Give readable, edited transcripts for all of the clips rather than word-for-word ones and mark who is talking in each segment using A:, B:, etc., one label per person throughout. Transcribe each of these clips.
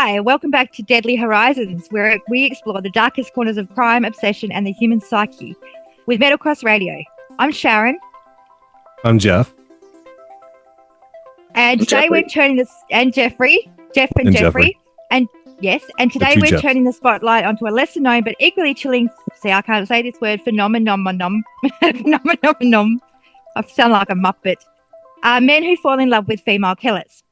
A: Hi, welcome back to Deadly Horizons, where we explore the darkest corners of crime, obsession, and the human psyche with Metal Cross Radio. I'm Sharon.
B: I'm Jeff.
A: And today we're turning this, and Jeffrey. Jeff and Jeffrey. And yes, and today we're turning the spotlight onto a lesser known but equally chilling, I can't say this word, phenomenon. Phenomenon. I sound like a Muppet. Men who fall in love with female killers.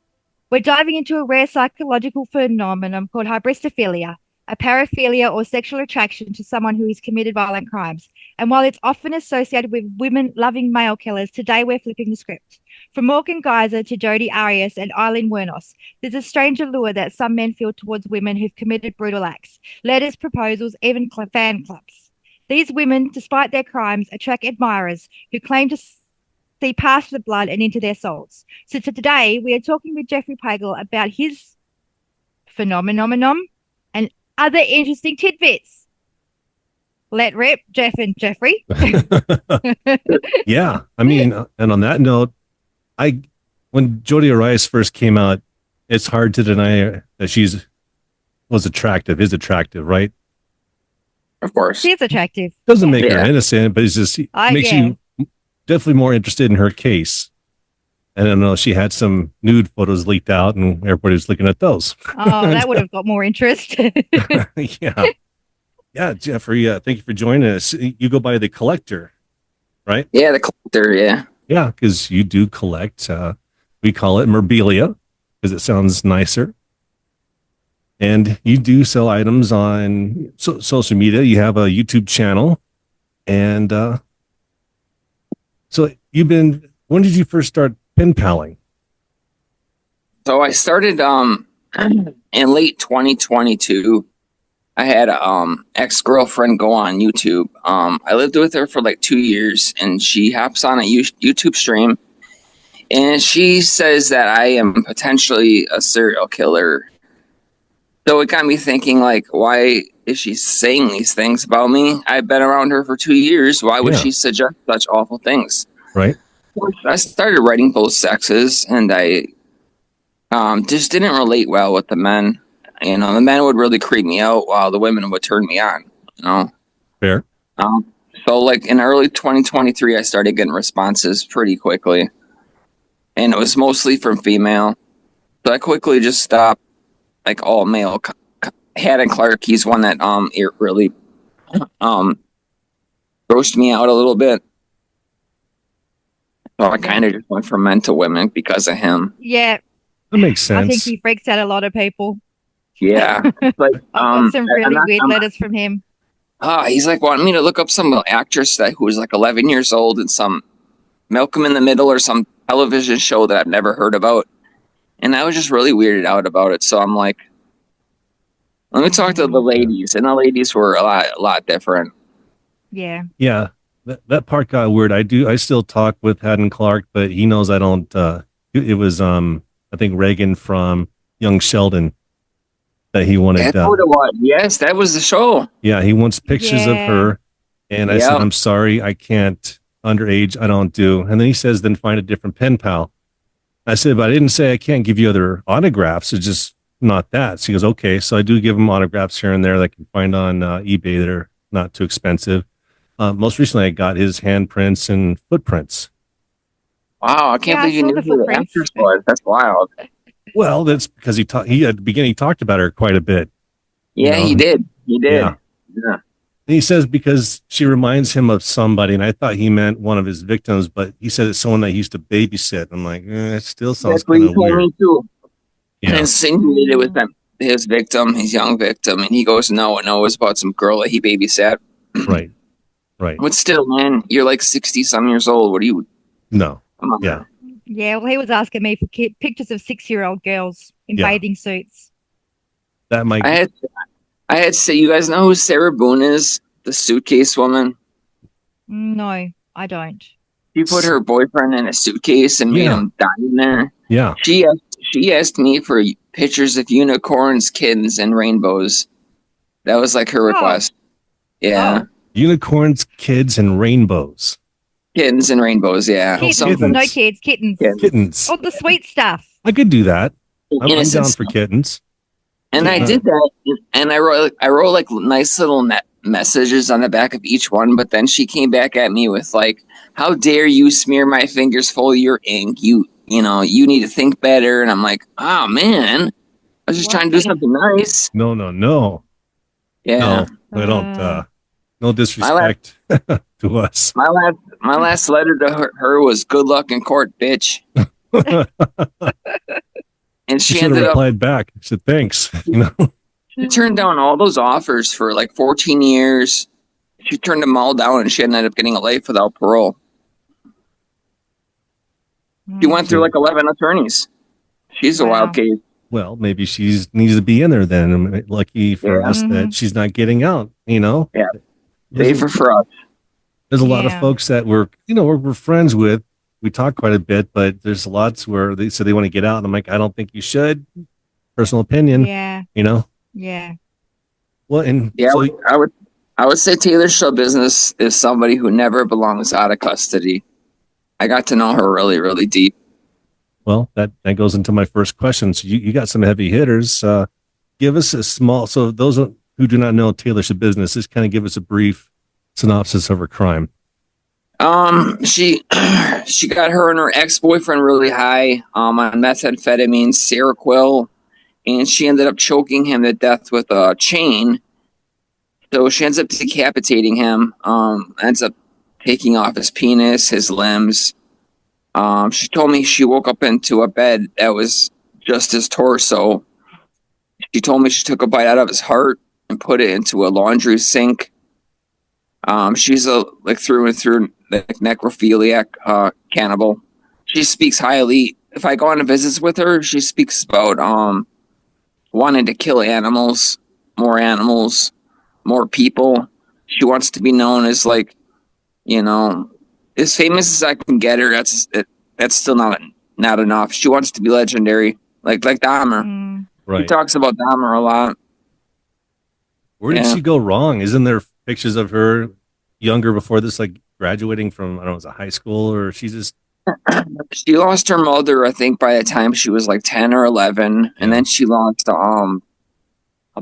A: We're diving into a rare psychological phenomenon called hybristophilia, a paraphilia or sexual attraction to someone who has committed violent crimes. And while it's often associated with women-loving male killers, today we're flipping the script. From Morgan Geyser to Jodi Arias and Eileen Wuornos, there's a strange allure that some men feel towards women who've committed brutal acts, letters, proposals, even fan clubs. These women, despite their crimes, attract admirers who claim to see past the blood and into their souls. So today we are talking with Jeffrey Pagel about his phenomenon and other interesting tidbits. Let rip, Jeff and Jeffrey.
B: Yeah, I mean, and on that note, when Jodi Arias first came out, it's hard to deny that is attractive, right?
C: Of course.
A: She's attractive.
B: Doesn't make her innocent, but it's just makes you definitely more interested in her case. And I don't know, she had some nude photos leaked out and everybody was looking at those.
A: Oh, that would have got more interest.
B: Yeah. Yeah, Jeffrey, thank you for joining us. You go by the Collector, right?
C: Yeah, the Collector, yeah.
B: Yeah, because you do collect. We call it Mur'billia because it sounds nicer. And you do sell items on social media. You have a YouTube channel. And so when did you first start pen paling?
C: So I started in late 2022. I had a ex-girlfriend go on YouTube. I lived with her for like 2 years, and she hops on a YouTube stream, and she says that I am potentially a serial killer. So it got me thinking, like, why is she saying these things about me? I've been around her for 2 years. Why would she suggest such awful things?
B: Right.
C: I started writing both sexes, and I just didn't relate well with the men. You know, the men would really creep me out while the women would turn me on, you know?
B: Fair.
C: So, like, in early 2023, I started getting responses pretty quickly. And it was mostly from female. So I quickly just stopped, like, all male. Haddon Clark, he's one that it really grossed me out a little bit. So I kind of just went from men to women because of him.
A: Yeah.
B: That makes sense.
A: I think he freaks out a lot of people.
C: Yeah. Like,
A: I've got some really weird letters from him.
C: He's like wanting me to look up some actress who was like 11 years old in some Malcolm in the Middle or some television show that I've never heard about. And I was just really weirded out about it. So I'm like, let me talk to the ladies. And the ladies were a lot different.
A: Yeah.
B: Yeah. That part got weird. I still talk with Haddon Clark, but he knows I don't. It was, I think Reagan from Young Sheldon that he wanted.
C: That's what it was. Yes, that was the show.
B: Yeah, he wants pictures of her. And I said, I'm sorry, I can't. Underage, I don't do. And then he says, then find a different pen pal. I said, but I didn't say I can't give you other autographs. It's just not that. So he goes, okay. So I do give him autographs here and there that I can find on eBay that are not too expensive. Most recently, I got his handprints and footprints.
C: Wow, I can't believe you knew who the actress was. That's wild.
B: Well, that's because he at the beginning he talked about her quite a bit.
C: Yeah, he did. He did. Yeah.
B: And he says because she reminds him of somebody, and I thought he meant one of his victims, but he said it's someone that he used to babysit. I'm like, it still sounds kind of weird. Me too.
C: Yeah. And insinuated with his victim, his young victim, and he goes, no, it was about some girl that he babysat.
B: Right.
C: But still, man, you're like 60-some years old. What do you?
B: No.
A: Yeah. Yeah, well, he was asking me for pictures of 6-year-old girls in bathing suits.
B: That might.
C: I had to say, you guys know who Sarah Boone is? The suitcase woman?
A: No, I don't.
C: She put her boyfriend in a suitcase and made him die in there.
B: Yeah.
C: She asked me for pictures of unicorns, kittens, and rainbows. That was like her request. Yeah.
A: Oh.
B: Unicorns, kids, and rainbows.
C: Kittens and rainbows, yeah.
A: Kittens. No kids, kittens.
B: Kittens.
A: Oh, the sweet stuff.
B: I could do that. I'm down for kittens.
C: And I did that, and I wrote like nice little messages on the back of each one. But then she came back at me with like, "How dare you smear my fingers full of your ink? You you need to think better." And I'm like, "Oh man, I was just trying to do something nice."
B: No.
C: Yeah.
B: No, I don't. No disrespect to us.
C: My last letter to her was, "Good luck in court, bitch." And she ended up
B: replied back. She said, "Thanks."
C: She turned down all those offers for like 14 years. She turned them all down, and she ended up getting a life without parole. She went through like 11 attorneys. She's a wild case.
B: Well, maybe she needs to be in there then. Lucky for us that she's not getting out. Yeah.
C: Safer for us.
B: There's a lot of folks that we're friends with. We talk quite a bit, but there's lots where they say they want to get out, and I'm like, I don't think you should. Personal opinion.
A: Yeah. Yeah.
B: Well, and
C: so, I would say Taylor Schabusiness is somebody who never belongs out of custody. I got to know her really, really deep.
B: Well, that goes into my first question. So you got some heavy hitters. Give us a small. So those who do not know Taylor Schabusiness, just kind of give us a brief synopsis of her crime.
C: She got her and her ex-boyfriend really high on methamphetamine, Seroquel, and she ended up choking him to death with a chain. So she ends up decapitating him, ends up taking off his penis, his limbs. She told me she woke up into a bed that was just his torso. She told me she took a bite out of his heart and put it into a laundry sink. She's a through and through necrophiliac cannibal. She speaks highly. If I go on visits with her, she speaks about wanting to kill animals, more people. She wants to be known as as famous as I can get her. That's still not enough. She wants to be legendary, like Dahmer. Right. She talks about Dahmer a lot.
B: Where did she go wrong? Isn't there pictures of her younger before this, like graduating from, I don't know, was it high school, or she just...
C: She lost her mother, I think, by the time she was like 10 or 11. And then she lost a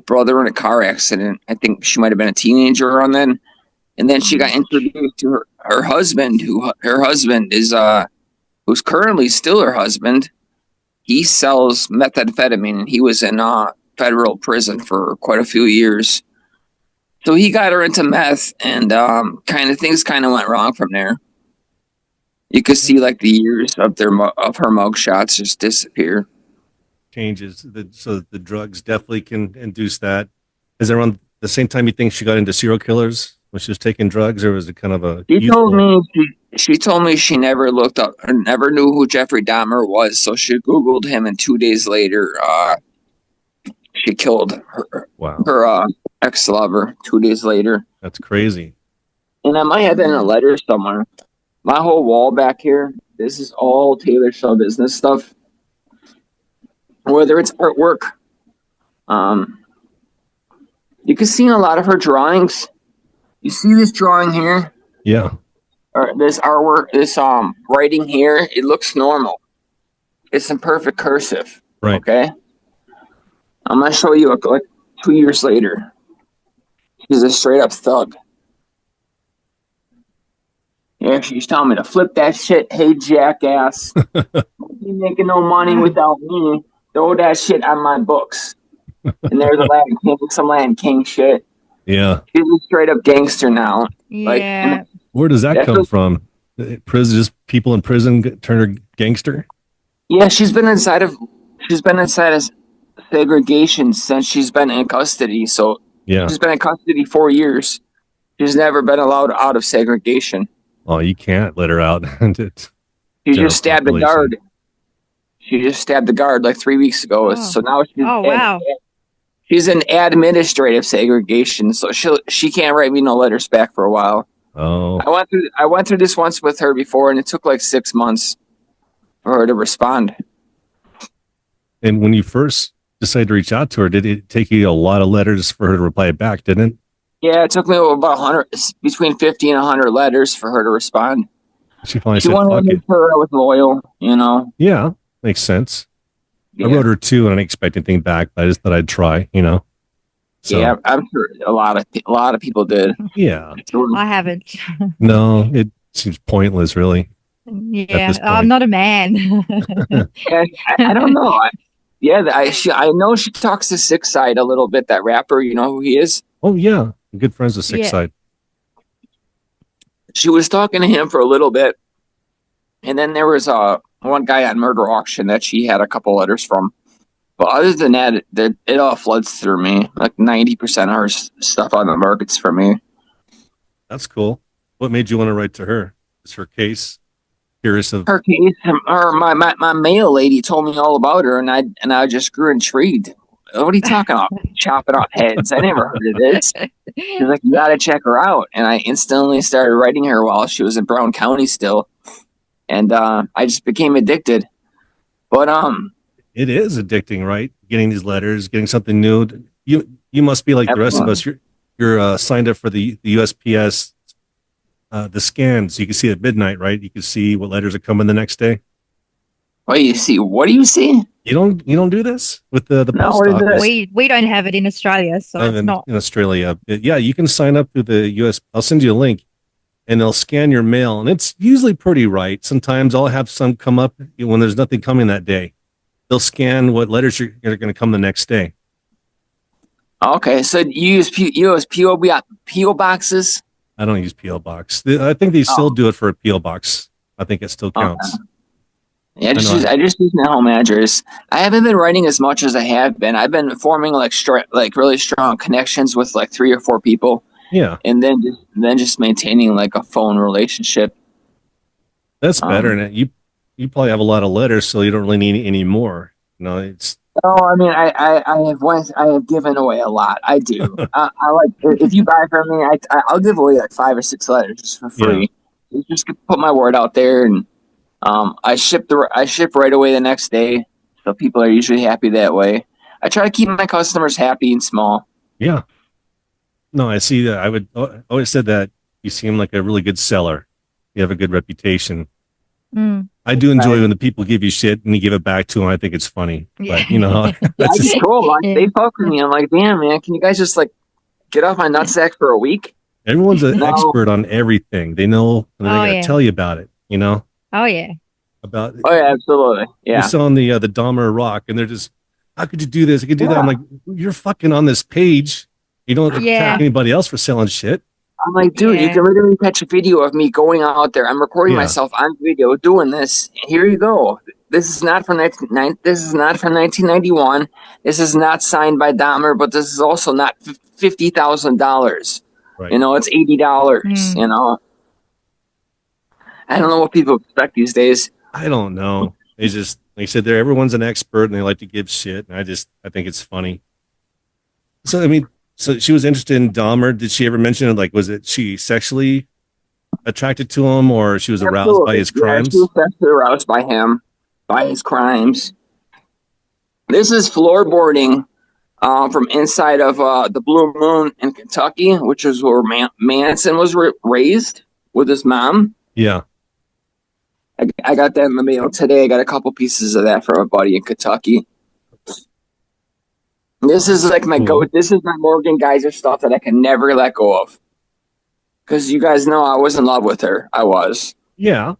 C: brother in a car accident. I think she might have been a teenager around then. And then she got introduced to her husband, her husband is, who's currently still her husband. He sells methamphetamine, and he was in federal prison for quite a few years. So he got her into meth, and things kind of went wrong from there. You could see like the years of her mug shots just disappear.
B: Changes. So the drugs definitely can induce that. Is it around the same time you think she got into serial killers when she was taking drugs, or was it kind of a...
C: She told me she never looked up or never knew who Jeffrey Dahmer was, so she Googled him, and 2 days later she killed her ex-lover 2 days later.
B: That's crazy.
C: And I might have that in a letter somewhere. My whole wall back here, this is all Taylor Schabusiness stuff. Whether it's artwork. You can see in a lot of her drawings. You see this drawing here?
B: Yeah.
C: Or this artwork, this writing here, it looks normal. It's in perfect cursive.
B: Right.
C: Okay? I'm going to show you like 2 years later. She's a straight up thug. Yeah, she's telling me to flip that shit. Hey, jackass. You making no money without me. Throw that shit on my books. And there's some Latin King shit.
B: Yeah.
C: She's a straight up gangster now.
A: Yeah.
B: Where does that come from? Prison, just people in prison turn her gangster?
C: Yeah, she's been inside of segregation since she's been in custody. So she's been in custody 4 years. She's never been allowed out of segregation.
B: Oh, you can't let her out.
C: She just stabbed the guard. She just stabbed the guard like 3 weeks ago. Oh. So now she's in administrative segregation. So she can't write me no letters back for a while.
B: Oh.
C: I went through this once with her before, and it took like 6 months for her to respond.
B: And when you first decided to reach out to her, did it take you a lot of letters for her to reply back, didn't it?
C: Yeah, it took me about 100, between 50 and 100 letters for her to respond.
B: She finally said,
C: wanted to make sure I was loyal,
B: Yeah, makes sense. I wrote her too, and I didn't expect anything back, but I just thought I'd try, So,
C: yeah, I'm sure a lot of people did.
B: Yeah.
A: I haven't.
B: No, it seems pointless, really.
A: Yeah, I'm not a man.
C: I don't know. I know she talks to Six Side a little bit. That rapper, you know who he is?
B: Oh yeah, I'm good friends with Six Side.
C: She was talking to him for a little bit, and then there was one guy on Murder Auction that she had a couple letters from. But other than that, it all floods through me. Like 90% of her stuff on the market's for me.
B: That's cool. What made you want to write to her? Is her case? Curious of
C: her case. My mail lady told me all about her, and I just grew intrigued. What are you talking about? Chopping off heads? I never heard of this. She's like, you gotta check her out, and I instantly started writing her while she was in Brown County still, and I just became addicted. But
B: it is addicting, right? Getting these letters, getting something new. You must be like the rest of us. You're signed up for the USPS, the scans. You can see at midnight, right? You can see what letters are coming the next day.
C: What do you see? What do you see?
B: You don't do this with the post office.
A: We don't have it in Australia, so it's not
B: in Australia. Yeah, you can sign up through the US. I'll send you a link, and they'll scan your mail, and it's usually pretty right. Sometimes I'll have some come up when there's nothing coming that day. They'll scan what letters are going to come the next day.
C: Okay, so you use PO boxes?
B: I don't use PO box. I think they still do it for a PO box. I think it still counts.
C: Okay. Yeah, I just use my home address. I haven't been writing as much as I have been. I've been forming like really strong connections with like 3 or 4 people.
B: Yeah,
C: and then just maintaining like a phone relationship.
B: That's better. And you probably have a lot of letters, so you don't really need any more. No, it's.
C: Oh, I mean, I have given away a lot. I do. I like if you buy from me, I'll give away like 5 or 6 letters just for free. Yeah. Just put my word out there, and I ship right away the next day, so people are usually happy that way. I try to keep my customers happy and small.
B: Yeah. No, I see that. I always said that you seem like a really good seller. You have a good reputation. I do enjoy when the people give you shit and you give it back to them. I think it's funny, but
C: that's just cool. Like, they fuck with me. I'm like, damn, man, can you guys just like get off my nutsack for a week?
B: Everyone's an expert on everything. They know, and they're going to tell you about it.
A: Oh yeah.
C: Absolutely. Yeah.
B: You're selling the Dahmer rock, and they're just, how could you do this? I could do that. I'm like, you're fucking on this page. You don't attack anybody else for selling shit.
C: I'm like, dude, you can literally catch a video of me going out there. I'm recording myself on video doing this. Here you go. This is not from 1991. This is not signed by Dahmer, but this is also not $50,000. Right. It's $80. I don't know what people expect these days.
B: I don't know. They just, like I said, everyone's an expert and they like to give shit. And I think it's funny. So, I mean, so she was interested in Dahmer. Did she ever mention it? Like, was it she sexually attracted to him, or she was aroused by his crimes?
C: Yeah, she was sexually aroused by him, by his crimes. This is floorboarding from inside of the Blue Moon in Kentucky, which is where Manson was raised with his mom.
B: Yeah.
C: I got that in the mail today. I got a couple pieces of that from a buddy in Kentucky. This is like my This is my Morgan Geyser stuff that I can never let go of. Because you guys know I was in love with her. I was.
B: Yeah.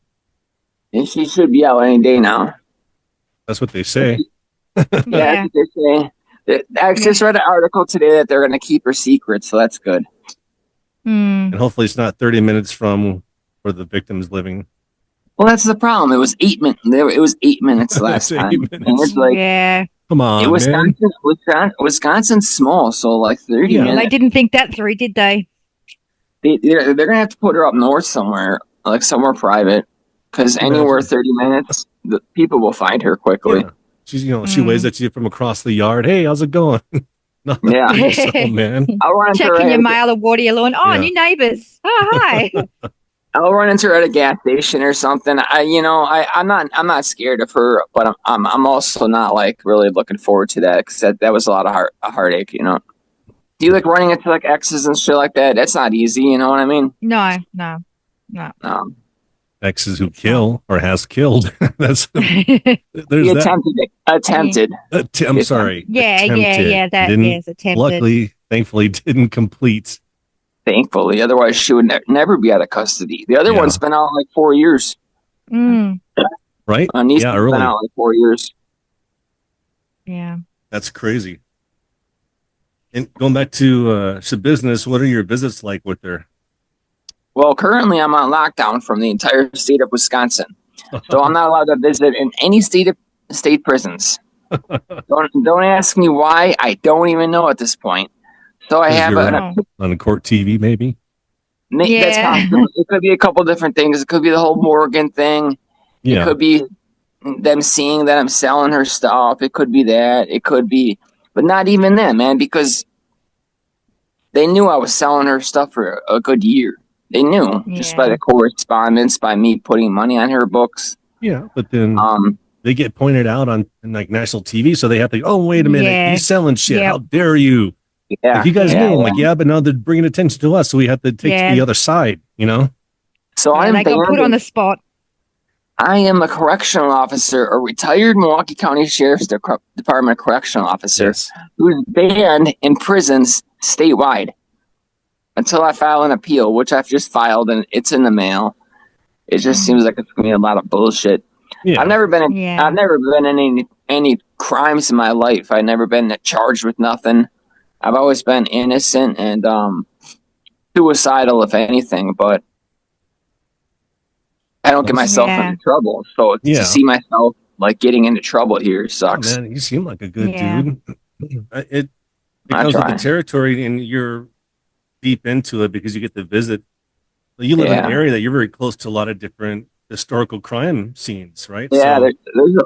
C: And she should be out any day now.
B: That's what they say.
C: That's what they say. I just read an article today that they're going to keep her secret, so that's good.
B: And hopefully it's not 30 minutes from where the victim's living.
C: Well, that's the problem. It was 8 minutes. It was 8 minutes last time. 8 minutes. And it's like,
B: come on,
C: Wisconsin's small, so like 30 minutes.
A: They didn't think that through, did they?
C: They're gonna have to put her up north somewhere, like somewhere private, because anywhere 30 minutes, the people will find her quickly.
B: Yeah. She's, she waves at you from across the yard. Hey, how's it going?
C: So,
B: man.
A: Checking your mail or water your lawn. Oh, new neighbors. Oh, hi.
C: I'll run into her at a gas station or something. I'm not scared of her, but I'm also not like really looking forward to that, because that was a lot of heartache. Do you like running into like exes and shit like that? That's not easy. You know what I mean?
A: No.
B: exes who kill or has killed. There's
C: attempted.
B: I'm sorry.
A: Yeah. That is attempted.
B: Luckily, thankfully, didn't complete.
C: Thankfully, otherwise she would never be out of custody. The other one's been out like 4 years.
B: Right?
C: Early. Been out like 4 years.
A: Yeah.
B: That's crazy. And going back to Schabusiness, what are your visits like with her?
C: Well, currently I'm on lockdown from the entire state of Wisconsin, so I'm not allowed to visit in any state prisons. Don't ask me why. I don't even know at this point. So I have
B: on a court TV, maybe.
A: Yeah.
C: That's possible. It could be a couple different things. It could be the whole Morgan thing. Yeah. It could be them seeing that I'm selling her stuff. It could be that. It could be, but not even them, man, because they knew I was selling her stuff for a good year. They knew just by the correspondence, by me putting money on her books.
B: Yeah, but then they get pointed out on like national TV, so they have to. Oh, wait a minute, he's selling shit. Yep. How dare you? Yeah, like, you guys knew. I'm like, but now they're bringing attention to us, so we have to take the other side. You know.
C: So
A: they got put on the spot.
C: I am a correctional officer, a retired Milwaukee County Sheriff's Department correctional officer who's banned in prisons statewide. Until I file an appeal, which I've just filed and it's in the mail. It just seems like it's gonna be a lot of bullshit. Yeah. I've never been in any crimes in my life. I've never been charged with nothing. I've always been innocent and suicidal, if anything, but I don't get myself into trouble. So to see myself like getting into trouble here sucks.
B: Oh, man, you seem like a good dude. It because of the territory and you're deep into it because you get to visit. You live in an area that you're very close to a lot of different historical crime scenes, right?
C: Yeah,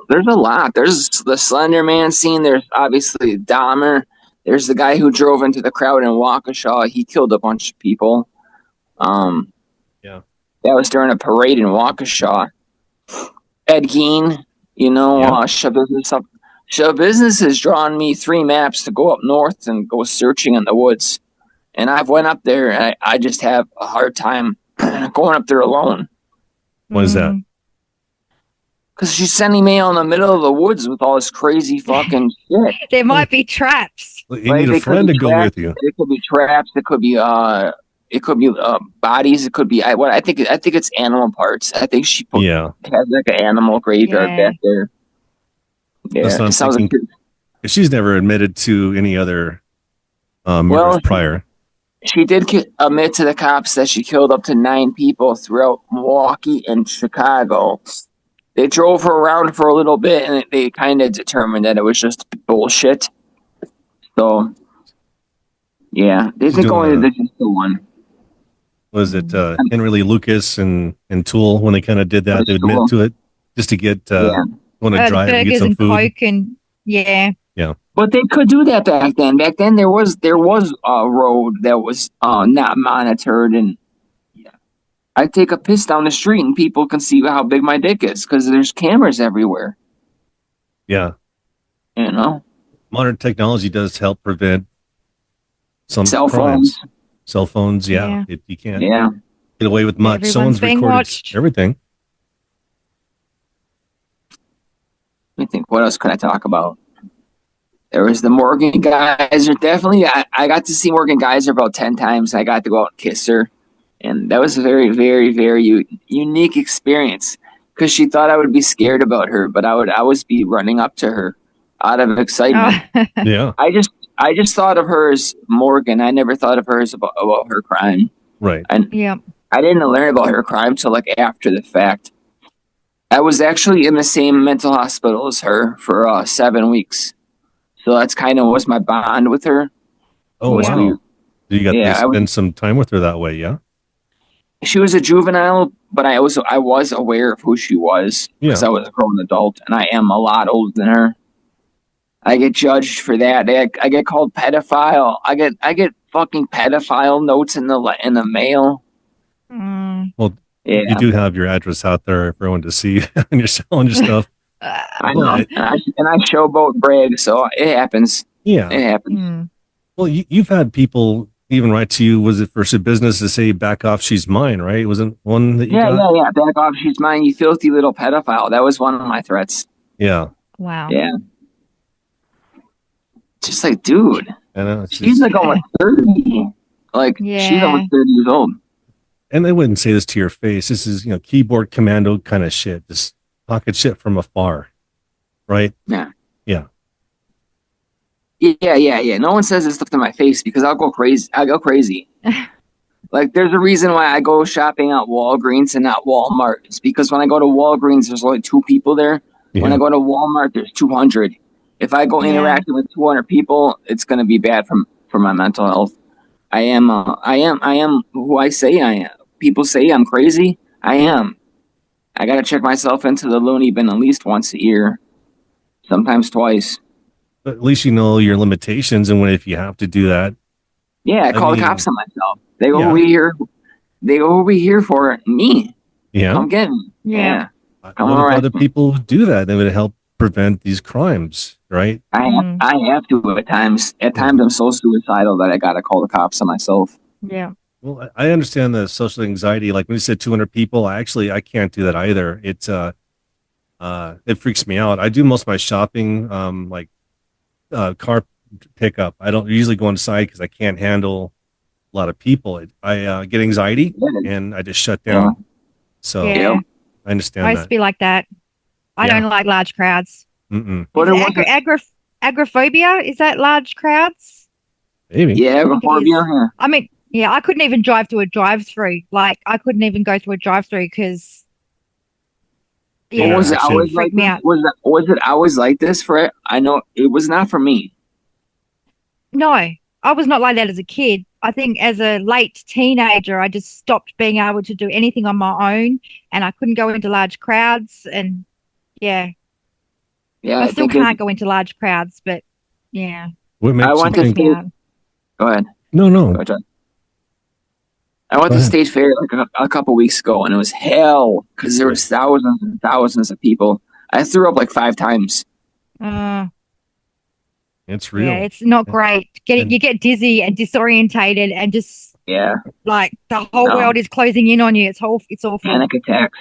C: there's a lot. There's the Slender Man scene. There's obviously Dahmer. There's the guy who drove into the crowd in Waukesha. He killed a bunch of people. That was during a parade in Waukesha. Ed Gein, Schabusiness. Schabusiness has drawn me 3 maps to go up north and go searching in the woods. And I've went up there, and I just have a hard time going up there alone.
B: What is that?
C: Because she's sending me out in the middle of the woods with all this crazy fucking shit.
A: There might be traps.
B: You need a friend to go with you.
C: It could be traps. It could be bodies. It could be I think it's animal parts. I think she has like an animal graveyard back there. Yeah,
B: it sounds like she's never admitted to any other murders prior.
C: She did admit to the cops that she killed up to 9 people throughout Milwaukee and Chicago. They drove her around for a little bit, and they kind of determined that it was just bullshit. So, yeah, they think only this is the one.
B: Was it Henry Lee Lucas and Tool when they kind of did that? They admit to it just to get want to drive and get some food.
A: Coke and yeah.
C: But they could do that back then. Back then, there was a road that was not monitored, and I take a piss down the street, and people can see how big my dick is because there's cameras everywhere.
B: Yeah,
C: modern
B: technology does help prevent some
C: cell
B: crimes. Cell phones, you can't get away with much. Someone's recorded everything.
C: Let me think. What else could I talk about? There was the Morgan Geyser. Definitely, I got to see Morgan Geyser about 10 times. I got to go out and kiss her. And that was a very, very, very unique experience because she thought I would be scared about her, but I would always be running up to her out of excitement.
B: Yeah.
C: I just thought of her as Morgan. I never thought of her as about her crime.
B: Right.
C: And I didn't learn about her crime till like after the fact. I was actually in the same mental hospital as her for 7 weeks. So that's kind of was my bond with her.
B: Oh, wow. You got to spend some time with her that way, yeah?
C: She was a juvenile, but I was aware of who she was because I was a grown adult, and I am a lot older than her. I get judged for that. I get called pedophile. I get fucking pedophile notes in the mail.
B: Well, you do have your address out there for everyone to see, and you're selling your stuff.
C: I know, and I showboat brag, so it happens.
B: Yeah,
C: it happens.
B: Well, you've had people even write to you? Was it for Schabusiness to say back off? She's mine, right? Wasn't one that you got?
C: Yeah. Back off. She's mine. You filthy little pedophile. That was one of my threats.
B: Yeah.
A: Wow.
C: Yeah. Just like, dude, she's
B: just,
C: like almost 30. Like, she's almost 30 years old.
B: And they wouldn't say this to your face. This is, keyboard commando kind of shit. Just pocket shit from afar, right?
C: Yeah.
B: Yeah.
C: Yeah. No one says this stuff to my face because I'll go crazy. Like, there's a reason why I go shopping at Walgreens and not Walmart. It's because when I go to Walgreens, there's only 2 people there. Yeah. When I go to Walmart, there's 200. If I go interacting with 200 people, it's going to be bad for my mental health. I am who I say I am. People say I'm crazy. I am. I got to check myself into the loony bin at least once a year, sometimes twice.
B: But at least you know your limitations, and if you have to do that.
C: Yeah, I call the cops on myself. They go over here. They go over here for me.
B: Yeah.
C: I'm getting. Yeah.
B: What if other people would do that? They would help prevent these crimes, right?
C: I have to at times. At times, I'm so suicidal that I got to call the cops on myself.
A: Yeah.
B: Well, I understand the social anxiety. Like when you said 200 people, I can't do that either. It freaks me out. I do most of my shopping, car pickup. I don't usually go inside because I can't handle a lot of people. I get anxiety and I just shut down. Yeah. So I understand.
A: I used to be like that. I don't like large crowds. Agoraphobia, is that large crowds?
B: Maybe.
C: Yeah, agoraphobia.
A: I mean, I couldn't even drive through a drive-through. Like, I couldn't even go through a drive-through because
C: was it always like me out. Was it always like this for it? I know it was not for me.
A: No, I was not like that as a kid. I think as a late teenager, I just stopped being able to do anything on my own, and I couldn't go into large crowds. And I still can't go into large crowds, but
B: What makes you think?
C: Go ahead.
B: No.
C: I went to State Fair like a couple weeks ago, and it was hell because there was thousands and thousands of people. I threw up like 5 times.
B: It's real.
A: Yeah, it's not great. You get dizzy and disorientated, and just like the whole world is closing in on you. It's awful.
C: Panic attacks.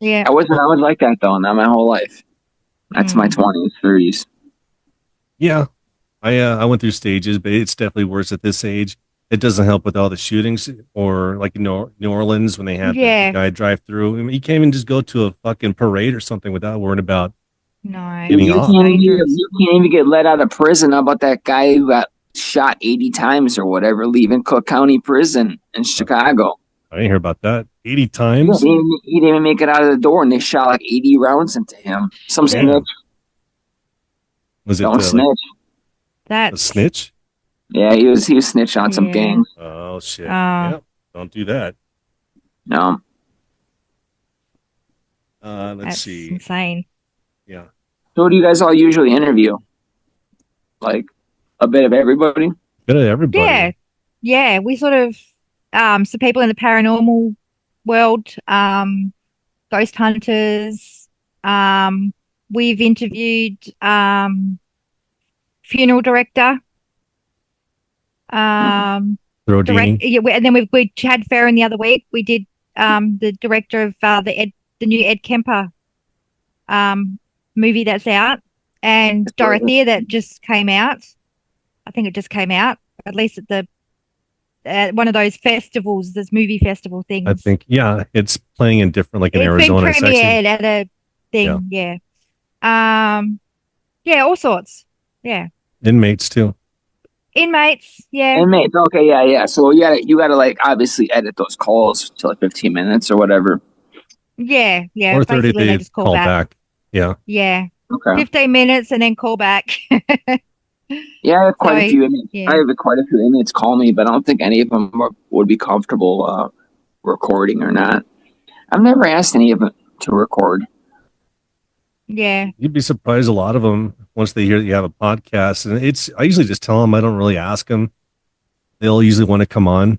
A: Yeah,
C: I was like that though. Not my whole life. That's my 20s, 30s.
B: Yeah, I went through stages, but it's definitely worse at this age. It doesn't help with all the shootings, or like New Orleans when they had the guy drive through. I mean, you can't even just go to a fucking parade or something without worrying about getting off.
C: You can't even get let out of prison. How about that guy who got shot 80 times or whatever, leaving Cook County Prison in Chicago?
B: I didn't hear about that. 80 times?
C: He didn't even make it out of the door, and they shot like 80 rounds into him. Some snitch.
B: Was it
C: Don't snitch.
B: A snitch?
C: Yeah, he was snitching on some gangs.
B: Oh shit! Yep. Don't do that.
C: No.
B: Let's see.
A: Insane.
B: Yeah.
C: So, what do you guys all usually interview? Like a bit of everybody.
B: Bit of everybody.
A: Yeah. We sort of some people in the paranormal world, ghost hunters. We've interviewed funeral director.
B: And
A: then we had Farron the other week. We did the director of the new Ed Kemper movie that's out, and Dorothea that just came out. I think it just came out, at least at the one of those festivals, those movie festival things.
B: I think it's playing in different, like in Arizona.
A: It's been premiered at a thing. Yeah. All sorts. Yeah.
B: Inmates too.
A: Inmates,
C: Inmates, okay, yeah. So you gotta like obviously edit those calls to like 15 minutes or whatever.
A: Yeah.
B: Or 30 they just call back. Yeah.
A: Yeah.
C: Okay.
A: 15 minutes and then call back.
C: Yeah, I have quite a few inmates. I have quite a few inmates call me, but I don't think any of them would be comfortable recording or not. I've never asked any of them to record.
A: Yeah.
B: You'd be surprised, a lot of them, once they hear that you have a podcast, and I usually just tell them, I don't really ask them. They'll usually want to come on.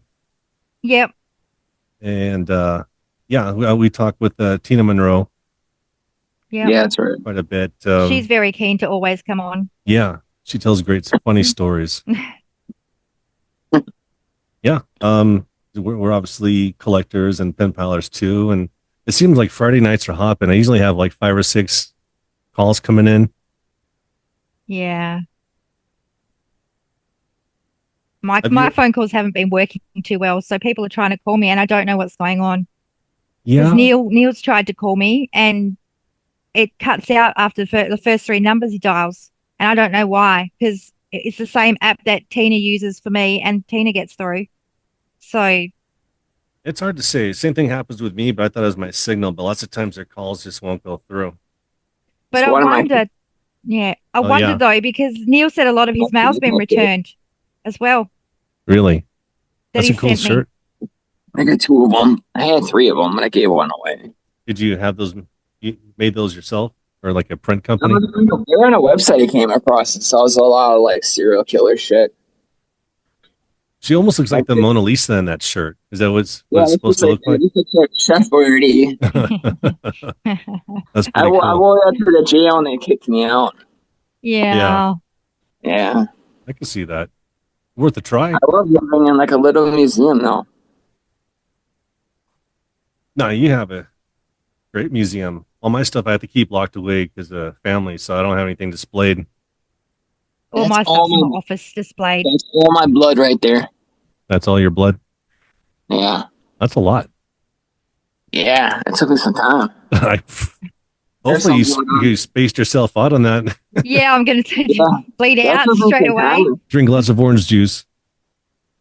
A: Yep.
B: And we talked with Tina Monroe.
A: Yep.
C: Yeah, that's right.
B: Quite a bit.
A: She's very keen to always come on.
B: Yeah. She tells great, funny stories. Yeah. We're obviously collectors and pen palers too. And it seems like Friday nights are hopping. I usually have like 5 or 6 calls coming in.
A: Yeah. My phone calls haven't been working too well, so people are trying to call me and I don't know what's going on.
B: Yeah.
A: Because Neil's tried to call me and it cuts out after the first 3 numbers he dials. And I don't know why, because it's the same app that Tina uses for me and Tina gets through. So
B: it's hard to say. Same thing happens with me, but I thought it was my signal, but lots of times their calls just won't go through.
A: but I wonder, I wonder though, because Neil said a lot of his mail's been returned as well.
B: Really? That's a cool shirt.
C: I got 2 of them. I had 3 of them, but I gave one away.
B: Did you have those? You made those yourself, or like a print company?
C: They're on a website I came across. It sells a lot of like serial killer shit.
B: She almost looks like the Mona Lisa in that shirt. Is that what it's supposed to look like?
C: Chef Birdie.
B: That's pretty cool.
C: I wore that to the jail and they kicked me out.
A: Yeah.
B: I can see that. Worth a try.
C: I love living in like a little museum though.
B: No, you have a great museum. All my stuff I have to keep locked away because of family, so I don't have anything displayed.
A: All my stuff's in the office displayed.
C: That's all my blood right there.
B: That's all your blood?
C: Yeah.
B: That's a lot.
C: Yeah, it took me some time.
B: Hopefully you spaced yourself out on that.
A: Yeah, I'm going to bleed out straight away.
B: Drink lots of orange juice.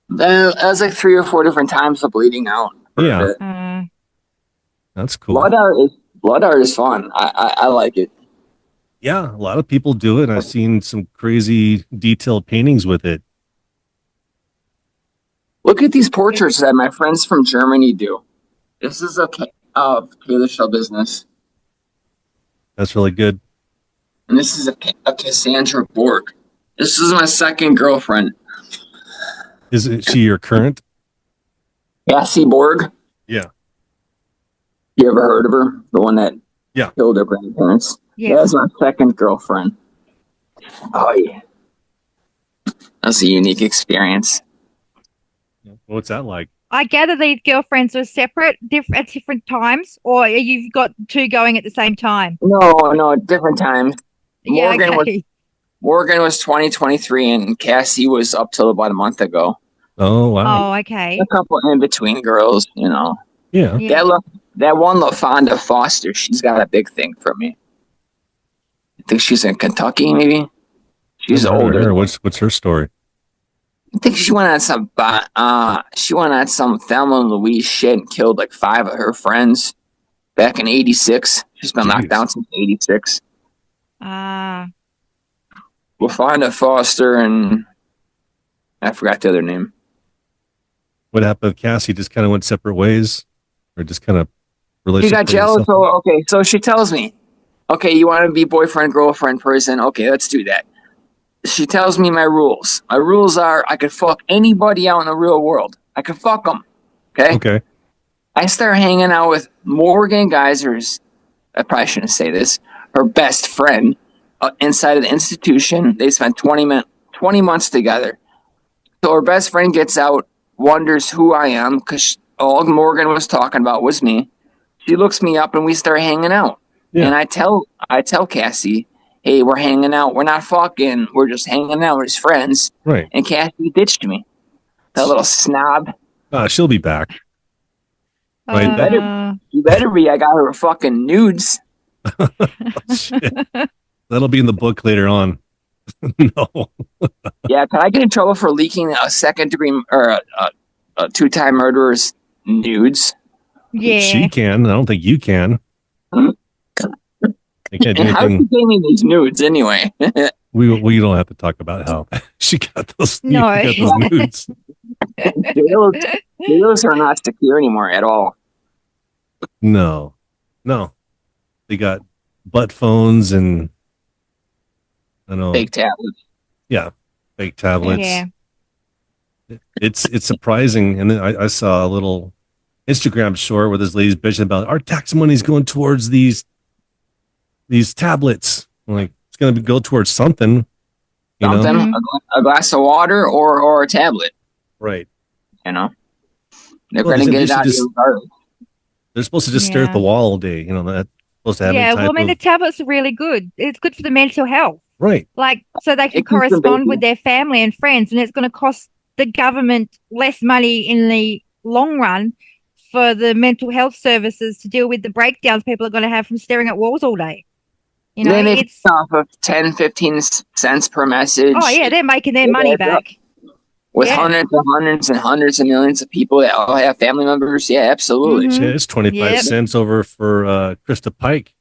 C: That was like 3 or 4 different times of bleeding out.
B: Yeah. That's cool.
C: Blood art is fun. I like it.
B: Yeah, a lot of people do it. I've seen some crazy detailed paintings with it.
C: Look at these portraits that my friends from Germany do. This is of Taylor Schabusiness.
B: That's really good.
C: And this is a Cassandra Borg. This is my second girlfriend.
B: Is she your current?
C: Cassie Borg.
B: Yeah.
C: You ever heard of her? The one that killed her grandparents?
A: Yeah.
C: That's my second girlfriend. Oh, yeah. That's a unique experience.
B: What's that like?
A: I gather these girlfriends were separate at different times, or you've got 2 going at the same time?
C: No, different times.
A: Morgan
C: was 2023, and Cassie was up till about a month ago.
B: Oh, wow.
A: Oh, okay.
C: A couple in between girls, you know.
B: Yeah.
C: That one LaFonda Foster, she's got a big thing for me. I think she's in Kentucky, maybe. She's older.
B: What's her story?
C: I think she went on some Thelma and Louise shit and killed like 5 of her friends back in '86. She's been locked down since '86. LaFonda Foster and I forgot the other name.
B: What happened with Cassie? Just kind of went separate ways, or just kind of
C: relationship? She got jealous. So she tells me, "Okay, you want to be boyfriend girlfriend person? Okay, let's do that." She tells me my rules. My rules are I could fuck anybody out in the real world. I could fuck them. Okay. I start hanging out with Morgan Geyser's. I probably shouldn't say this. Her best friend inside of the institution. They spent 20 months together. So her best friend gets out, wonders who I am because all Morgan was talking about was me. She looks me up and we start hanging out. Yeah. And I tell Cassie, hey, we're hanging out. We're not fucking. We're just hanging out as friends.
B: Right.
C: And Cassie ditched me. That little snob.
B: She'll be back.
C: Right. You better be. I got her fucking nudes.
B: Shit. That'll be in the book later on. No.
C: Yeah, can I get in trouble for leaking a second degree or a 2-time murderer's nudes?
A: Yeah.
B: She can. I don't think you can.
C: And how she gave me these nudes anyway?
B: we don't have to talk about how she got those.
A: No,
B: got those nudes.
C: Jails are not secure anymore at all.
B: No, they got butt phones and I know
C: fake tablets.
B: Yeah, fake tablets.
A: Yeah,
B: it's surprising. And then I saw a little Instagram short where this lady's bitching about our tax money's going towards these tablets. I'm like, it's going to go towards something.
C: A glass of water or a tablet.
B: Right.
C: You know, they're going to get it out of you regardless.
B: They're supposed to just stare at the wall all day. You know, that's supposed to have any type
A: well, I mean, the tablets are really good. It's good for the mental health.
B: Right.
A: Like, so they can correspond with their family and friends, and it's going to cost the government less money in the long run for the mental health services to deal with the breakdowns people are going to have from staring at walls all day. You know,
C: then it's off of 10, 15 cents per message.
A: Oh, yeah, they're making their money back.
C: With hundreds and hundreds and hundreds of millions of people that all have family members. Yeah, absolutely.
B: Yeah, it's 25 cents over for Krista Pike.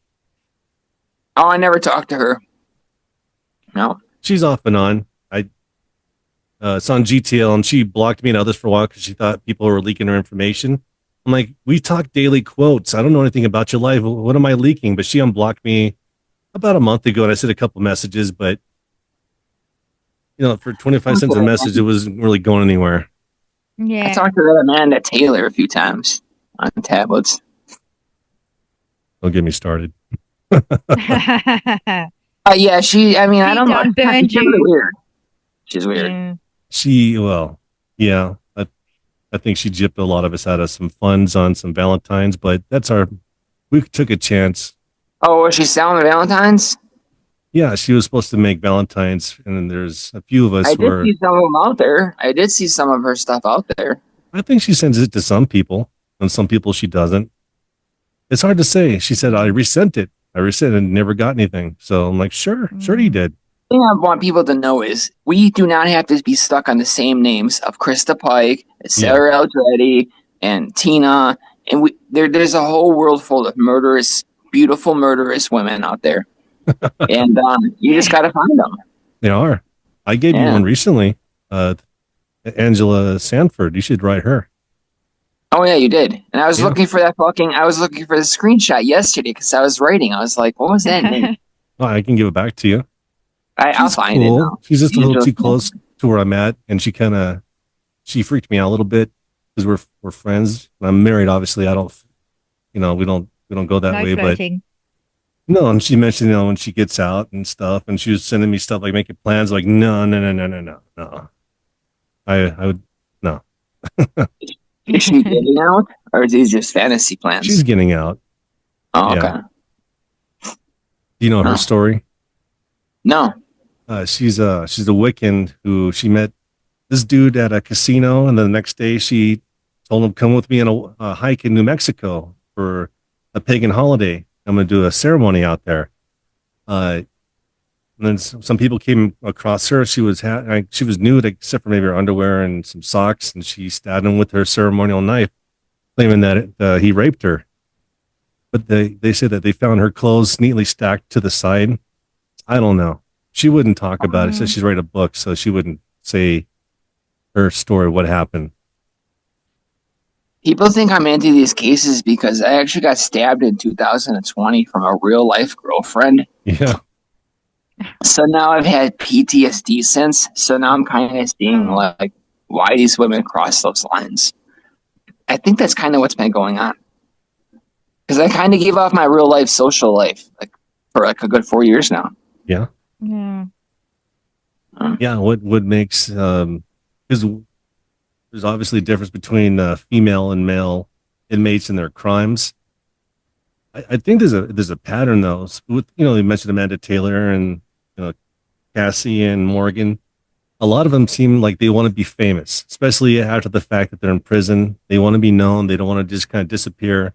C: Oh, I never talked to her. No.
B: She's off and on. It's on GTL, and she blocked me and others for a while because she thought people were leaking her information. I'm like, we talk daily quotes. I don't know anything about your life. What am I leaking? But she unblocked me about a month ago, and I sent a couple messages, but you know, for 25 cents a message, it wasn't really going anywhere.
A: Yeah.
C: I talked to that Amanda Taylor a few times on tablets.
B: Don't get me started.
C: Yeah, I don't know. She's really weird. She's weird.
B: I think she gypped a lot of us out of some funds on some Valentines, but we took a chance.
C: Oh, was she selling the Valentines?
B: Yeah, she was supposed to make Valentines, and then there's a few of us.
C: I did see some of them out there. I did see some of her stuff out there.
B: I think she sends it to some people, and some people she doesn't. It's hard to say. She said, I resent it. And never got anything. So I'm like, sure you did.
C: The thing I want people to know is we do not have to be stuck on the same names of Krista Pike, Sarah Aldretti, and Tina. And there's a whole world full of beautiful murderous women out there. And you just got to find them.
B: They are. I gave you one recently. Angela Sanford. You should write her.
C: Oh yeah, you did. And I was looking for the screenshot yesterday because I was writing. I was like, what was that name?
B: Oh, I can give it back to you.
C: I'll find it now.
B: She's just a little too close to where I'm at, and she freaked me out a little bit because we're friends. I'm married, obviously. I don't, we don't go that way,
A: flirting.
B: But no. And she mentioned, when she gets out and stuff, and she was sending me stuff like making plans. Like, no. I would no.
C: Is she getting out, or is these just fantasy plans?
B: She's getting out.
C: Oh, okay.
B: Do you know her story?
C: No.
B: She's a Wiccan who she met this dude at a casino, and then the next day she told him, come with me on a hike in New Mexico for a pagan holiday. I'm going to do a ceremony out there. And then some people came across her. She was nude except for maybe her underwear and some socks, and she stabbed him with her ceremonial knife, claiming that he raped her. But they said that they found her clothes neatly stacked to the side. I don't know. She wouldn't talk about it. Says she's writing a book, so she wouldn't say her story, what happened.
C: People think I'm into these cases because I actually got stabbed in 2020 from a real life girlfriend.
B: Yeah.
C: So now I've had PTSD since. So now I'm kind of seeing like why these women cross those lines. I think that's kind of what's been going on. Because I kind of gave off my real life social life for a good 4 years now.
B: Yeah.
A: Yeah.
B: Yeah. What makes because there's obviously a difference between female and male inmates and their crimes. I think there's a pattern though. With you mentioned Amanda Taylor and Cassie and Morgan. A lot of them seem like they want to be famous, especially after the fact that they're in prison. They want to be known. They don't want to just kind of disappear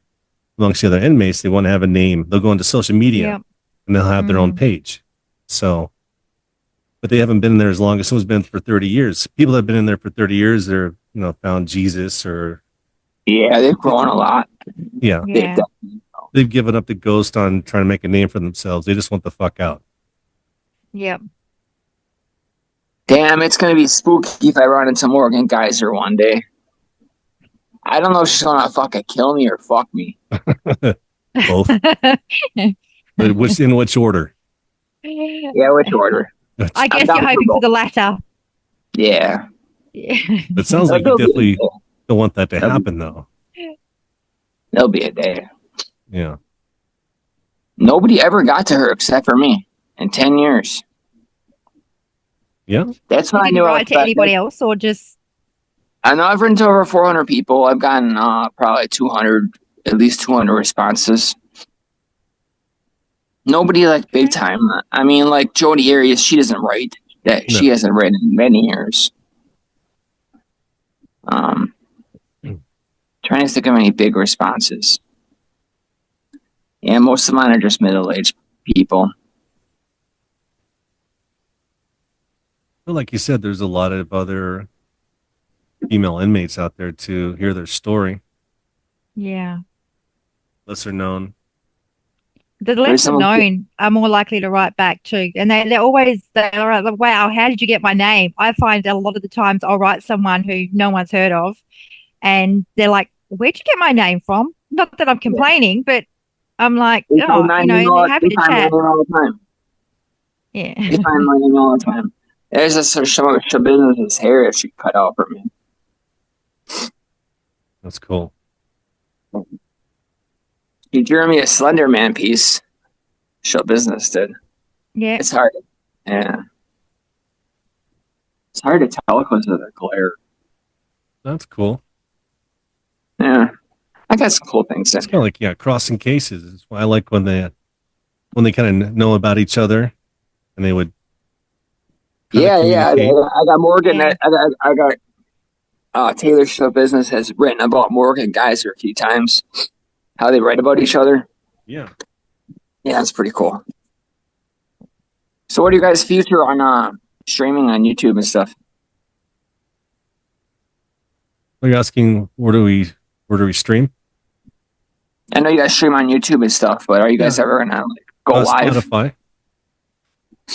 B: amongst the other inmates. They want to have a name. They'll go into social media and they'll have their own page. So, but they haven't been there as long as someone's been for 30 years. People that have been in there for 30 years, they're found Jesus or
C: they've grown a lot.
B: Yeah. They've given up the ghost on trying to make a name for themselves. They just want the fuck out.
A: Yep.
C: Damn, it's going to be spooky if I run into Morgan Geyser one day. I don't know if she's going to fucking kill me or fuck me.
B: Both. But in which order?
C: Yeah, which order?
A: I guess you're hoping for the latter.
C: Yeah.
B: It sounds like you definitely don't want that to happen, though.
C: There'll be a day.
B: Yeah.
C: Nobody ever got to her except for me in 10 years.
B: Yeah.
C: That's when I knew
A: I to anybody else or just.
C: I know I've written to over 400 people. I've gotten probably 200, at least 200 responses. Nobody like big time. I mean, like Jodi Arias, she doesn't write. She hasn't written in many years. Trying to think of any big responses. Yeah, most of mine are just middle-aged people.
B: Well, like you said, there's a lot of other female inmates out there to hear their story.
A: Yeah.
B: Lesser known.
A: The lesser known are more likely to write back too. And they're like, wow, how did you get my name? I find that a lot of the times I'll write someone who no one's heard of and they're like, where'd you get my name from? Not that I'm complaining, but I'm like, they're happy to chat. Yeah.
C: They find my name all the time. There's a Schabusiness hair she cut out for me.
B: That's cool.
C: She drew me a Slender Man piece. Schabusiness did.
A: Yeah.
C: It's hard. Yeah. It's hard to tell because of the glare.
B: That's cool.
C: Yeah. I got some cool things.
B: It's kind of like, crossing cases. It's why I like when they kind of know about each other and they would.
C: Yeah. I got Morgan. I got Taylor Schabusiness has written about Morgan Geyser a few times. How they write about each other.
B: Yeah.
C: Yeah, that's pretty cool. So what are you guys' future on streaming on YouTube and stuff?
B: Are you asking where do we stream?
C: I know you guys stream on YouTube and stuff, but are you guys ever gonna go live?
B: Spotify.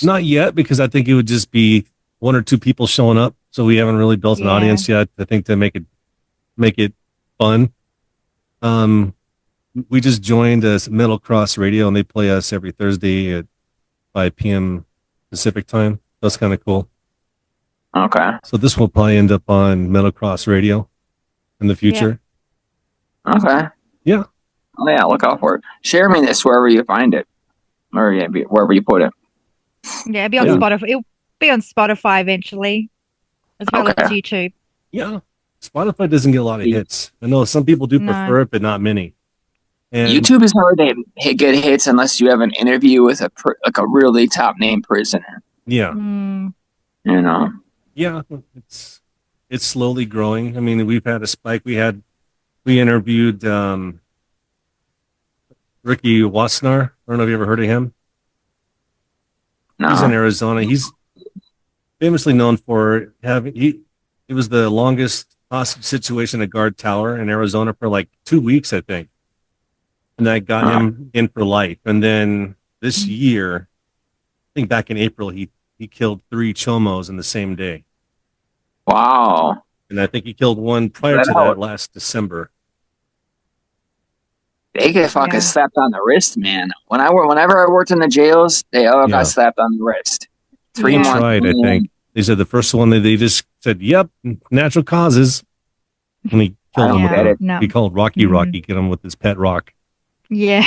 B: Not yet, because I think it would just be one or two people showing up. So we haven't really built an audience yet. I think to make it fun. We just joined Middle Cross Radio, and they play us every Thursday at 5 p.m. Pacific time. That's kind of cool.
C: Okay.
B: So this will probably end up on Middle Cross Radio in the future.
C: Yeah. Okay.
B: Yeah.
C: Oh yeah, look out for it. Share me this wherever you find it, or wherever you put it.
A: Yeah, it'll be on Spotify. It'll be on Spotify eventually, as well as YouTube.
B: Yeah, Spotify doesn't get a lot of hits. I know some people do prefer it, but not many. And
C: YouTube is hard to get hits unless you have an interview with a really top name prisoner.
B: Yeah.
C: You know.
B: Yeah, it's slowly growing. I mean, we've had a spike. We interviewed Ricky Wassenaar. I don't know if you ever heard of him.
C: No.
B: He's in Arizona. He's famously known for it was the longest hostage situation at Guard Tower in Arizona for like 2 weeks, I think. And that got him in for life. And then this year, I think back in April, he killed 3 chomos in the same day.
C: Wow.
B: And I think he killed one prior to that last December.
C: They get fucking slapped on the wrist, man. Whenever I worked in the jails, they all got slapped on the wrist. 3 months.
B: Tried, I think. They said the first one, they just said, yep, natural causes. And he killed him he called Rocky, get him with his pet rock.
A: Yeah.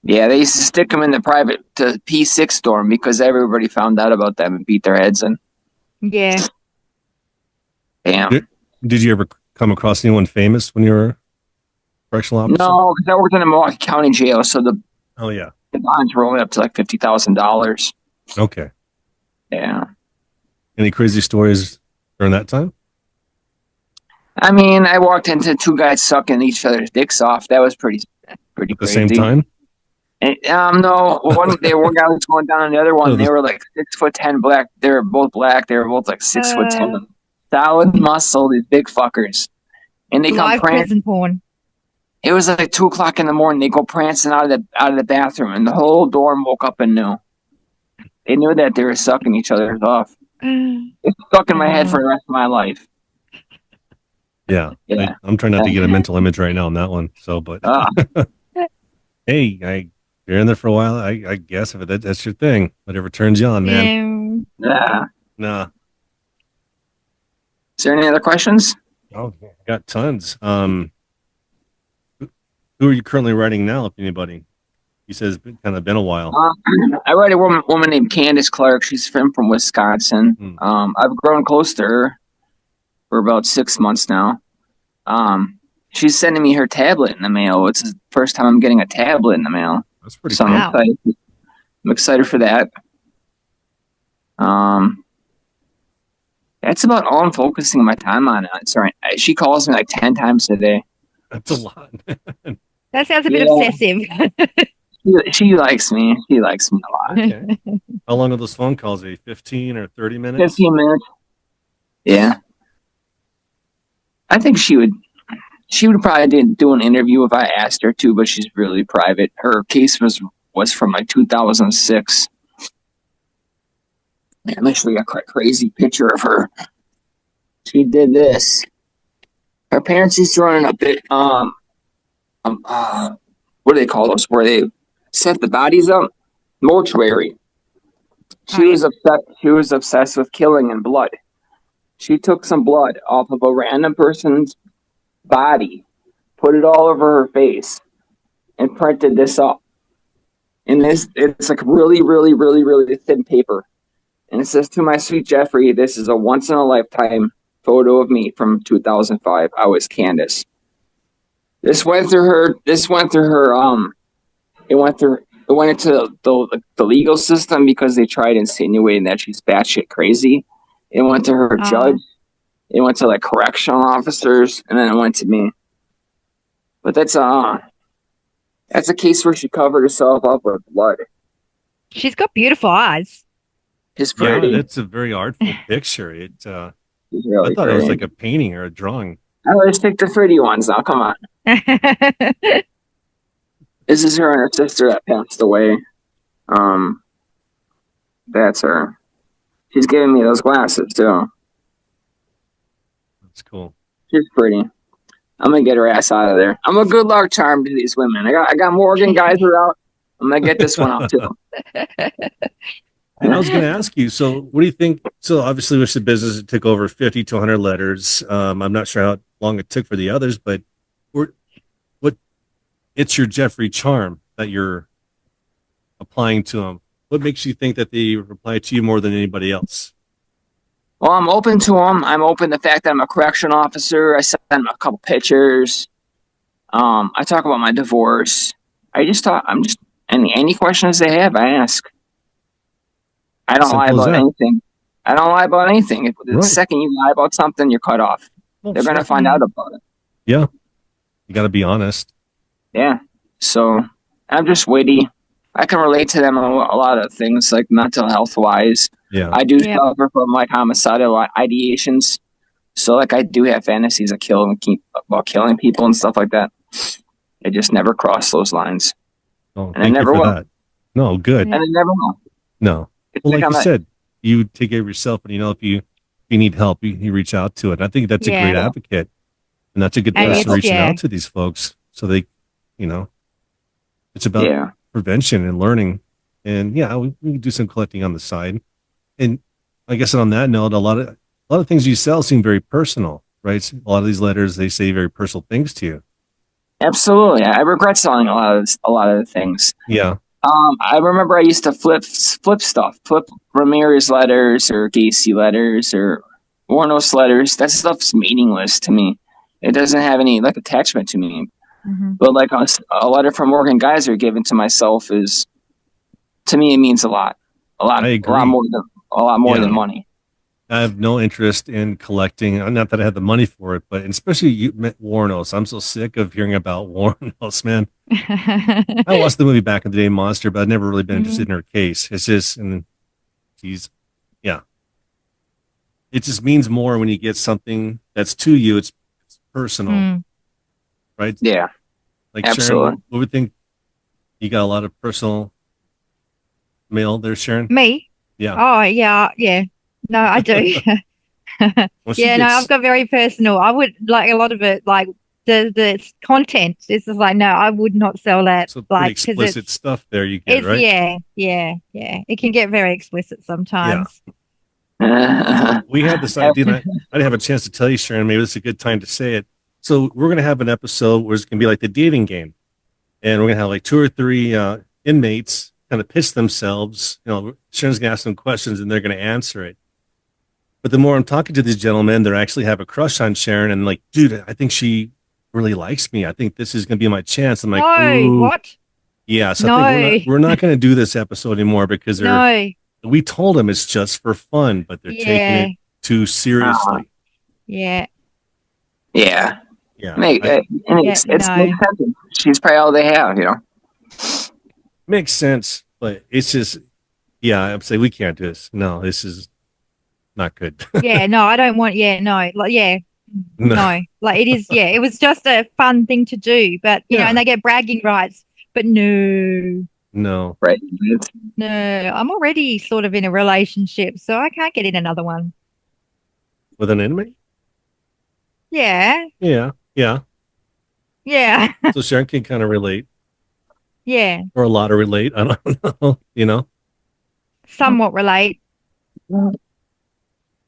C: Yeah, they used to stick them in the private P6 dorm because everybody found out about them and beat their heads in.
A: Yeah.
C: Damn.
B: Did you ever come across anyone famous when you were a correctional officer?
C: No, because I worked in the Milwaukee County Jail, so the bonds were only up to like $50,000.
B: Okay.
C: Yeah.
B: Any crazy stories during that time?
C: I mean, I walked into 2 guys sucking each other's dicks off. That was pretty crazy.
B: At the same time?
C: And, no, one guy was going down on the other one. They were like 6'10" black. They were both black. They were both like 6'10", solid muscle. These big fuckers, and they come prancing.
A: Porn.
C: It was like 2:00 in the morning. They go prancing out of the bathroom, and the whole dorm woke up and knew. They knew that they were sucking each other's off. It's stuck in my head for the rest of my life.
B: Yeah. I'm trying not to get a mental image right now on that one. So, but hey, you're in there for a while. I guess if that's your thing, whatever turns you on, man.
C: Yeah.
B: Nah.
C: Is there any other questions?
B: Oh, got tons. Who are you currently writing now? If anybody, he says, kind of been a while.
C: I write a woman named Candace Clark. She's from Wisconsin. I've grown close to her. for about 6 months now. She's sending me her tablet in the mail. It's the first time I'm getting a tablet in the mail.
B: That's pretty cool.
C: I'm excited for that. That's about all I'm focusing my time on. Sorry, she calls me like 10 times a day.
B: That's a lot.
A: That sounds a bit obsessive.
C: She likes me. She likes me a lot.
B: Okay. How long are those phone calls? 15 or 30 minutes?
C: 15 minutes. Yeah. I think she would probably do an interview if I asked her to, but she's really private. Her case was from like 2006. I'm actually got a crazy picture of her. She did this. Her parents used to run a bit, what do they call those? Where they set the bodies up? Mortuary. She was obsessed with killing and blood. She took some blood off of a random person's body, put it all over her face, and printed this up. And it's like really, really, really, really thin paper. And it says, "To my sweet Jeffrey, this is a once in a lifetime photo of me from 2005. I was Candace." It went into the legal system because they tried insinuating that she's batshit crazy. It went to her judge. It went to like correctional officers, and then it went to me. But that's a case where she covered herself up with blood.
A: She's got beautiful eyes.
C: It's pretty.
B: Yeah, that's a very artful picture. Really I thought
C: pretty.
B: it was like a painting or a drawing.
C: I always pick the pretty ones now. Come on. This is her and her sister that passed away. That's her. She's giving me those glasses too.
B: That's cool.
C: She's pretty. I'm gonna get her ass out of there. I'm a good luck charm to these women. I got Morgan Geyser out. I'm gonna get this one out too.
B: And I was going to ask you, so what do you think? So obviously with the business, it took over 50 to 100 letters. I'm not sure how long it took for the others, but it's your Jeffrey charm that you're applying to them. What makes you think that they reply to you more than anybody else?
C: Well, I'm open to them. I'm open to the fact that I'm a correction officer. I send them a couple pictures. I talk about my divorce. Any questions they have, I ask. I don't lie about anything. I don't lie about anything. If the second you lie about something, you're cut off. They're going to find out about it.
B: Yeah. You got to be honest.
C: Yeah. So I'm just witty. I can relate to them on a lot of things, like mental health wise.
B: Yeah.
C: I do suffer from like homicidal ideations. So like I do have fantasies of killing people and stuff like that. I just never cross those lines.
B: Oh, and I never will. That. No, good.
C: And I never will.
B: No. Well, like you said, you take care of yourself, and if you need help, you reach out to it. I think that's a great advocate, and that's a good person reaching out to these folks, so they, it's about prevention and learning, and we can do some collecting on the side. And I guess on that note, a lot of things you sell seem very personal, right? A lot of these letters, they say very personal things to you.
C: Absolutely, I regret selling a lot of the things.
B: Yeah.
C: I remember I used to flip Ramirez letters or Gacy letters or Warnos letters. That stuff's meaningless to me. It doesn't have any like attachment to me. Mm-hmm. But like a letter from Morgan Geyser given to myself is, to me, it means a lot. A lot more than money.
B: I have no interest in collecting. Not that I have the money for it, but especially Warnos. I'm so sick of hearing about Warnos, man. I watched the movie back in the day, Monster, but I've never really been interested in her case. It's just, it just means more when you get something that's to you. It's personal, right?
C: Yeah,
B: like absolutely. Sharon, what would you think? You got a lot of personal mail there, Sharon?
A: Me?
B: Yeah.
A: Oh, yeah. No, I do. I've got very personal. I would like a lot of it, like the content. It's just like, no, I would not sell that.
B: So like explicit stuff there you get, right?
A: Yeah. It can get very explicit sometimes.
B: Yeah. We had this idea, and I didn't have a chance to tell you, Sharon. Maybe this is a good time to say it. So we're going to have an episode where it's going to be like the dating game. And we're going to have like 2 or 3 inmates kind of pitch themselves. Sharon's going to ask them questions, and they're going to answer it. But the more I'm talking to these gentlemen, they actually have a crush on Sharon, and like, dude, I think she really likes me. I think this is going to be my chance. I'm like,
A: no, what?
B: Yeah, so
A: no.
B: I think we're not going to do this episode anymore because we told them it's just for fun, but they're taking it too seriously.
A: Yeah.
C: Yeah.
B: Yeah.
C: Makes sense. She's probably all they have, you know.
B: Makes sense, but it's just, I'm saying we can't do this. No, this is not good.
A: No, I don't want. No, no. Like it is. It was just a fun thing to do, but you know, and they get bragging rights, but no,
C: right?
A: No, I'm already sort of in a relationship, so I can't get in another one.
B: With an inmate?
A: Yeah.
B: Yeah. So Sharon can kind of relate.
A: Yeah.
B: Or a lot of relate. I don't know, you know?
A: Somewhat relate.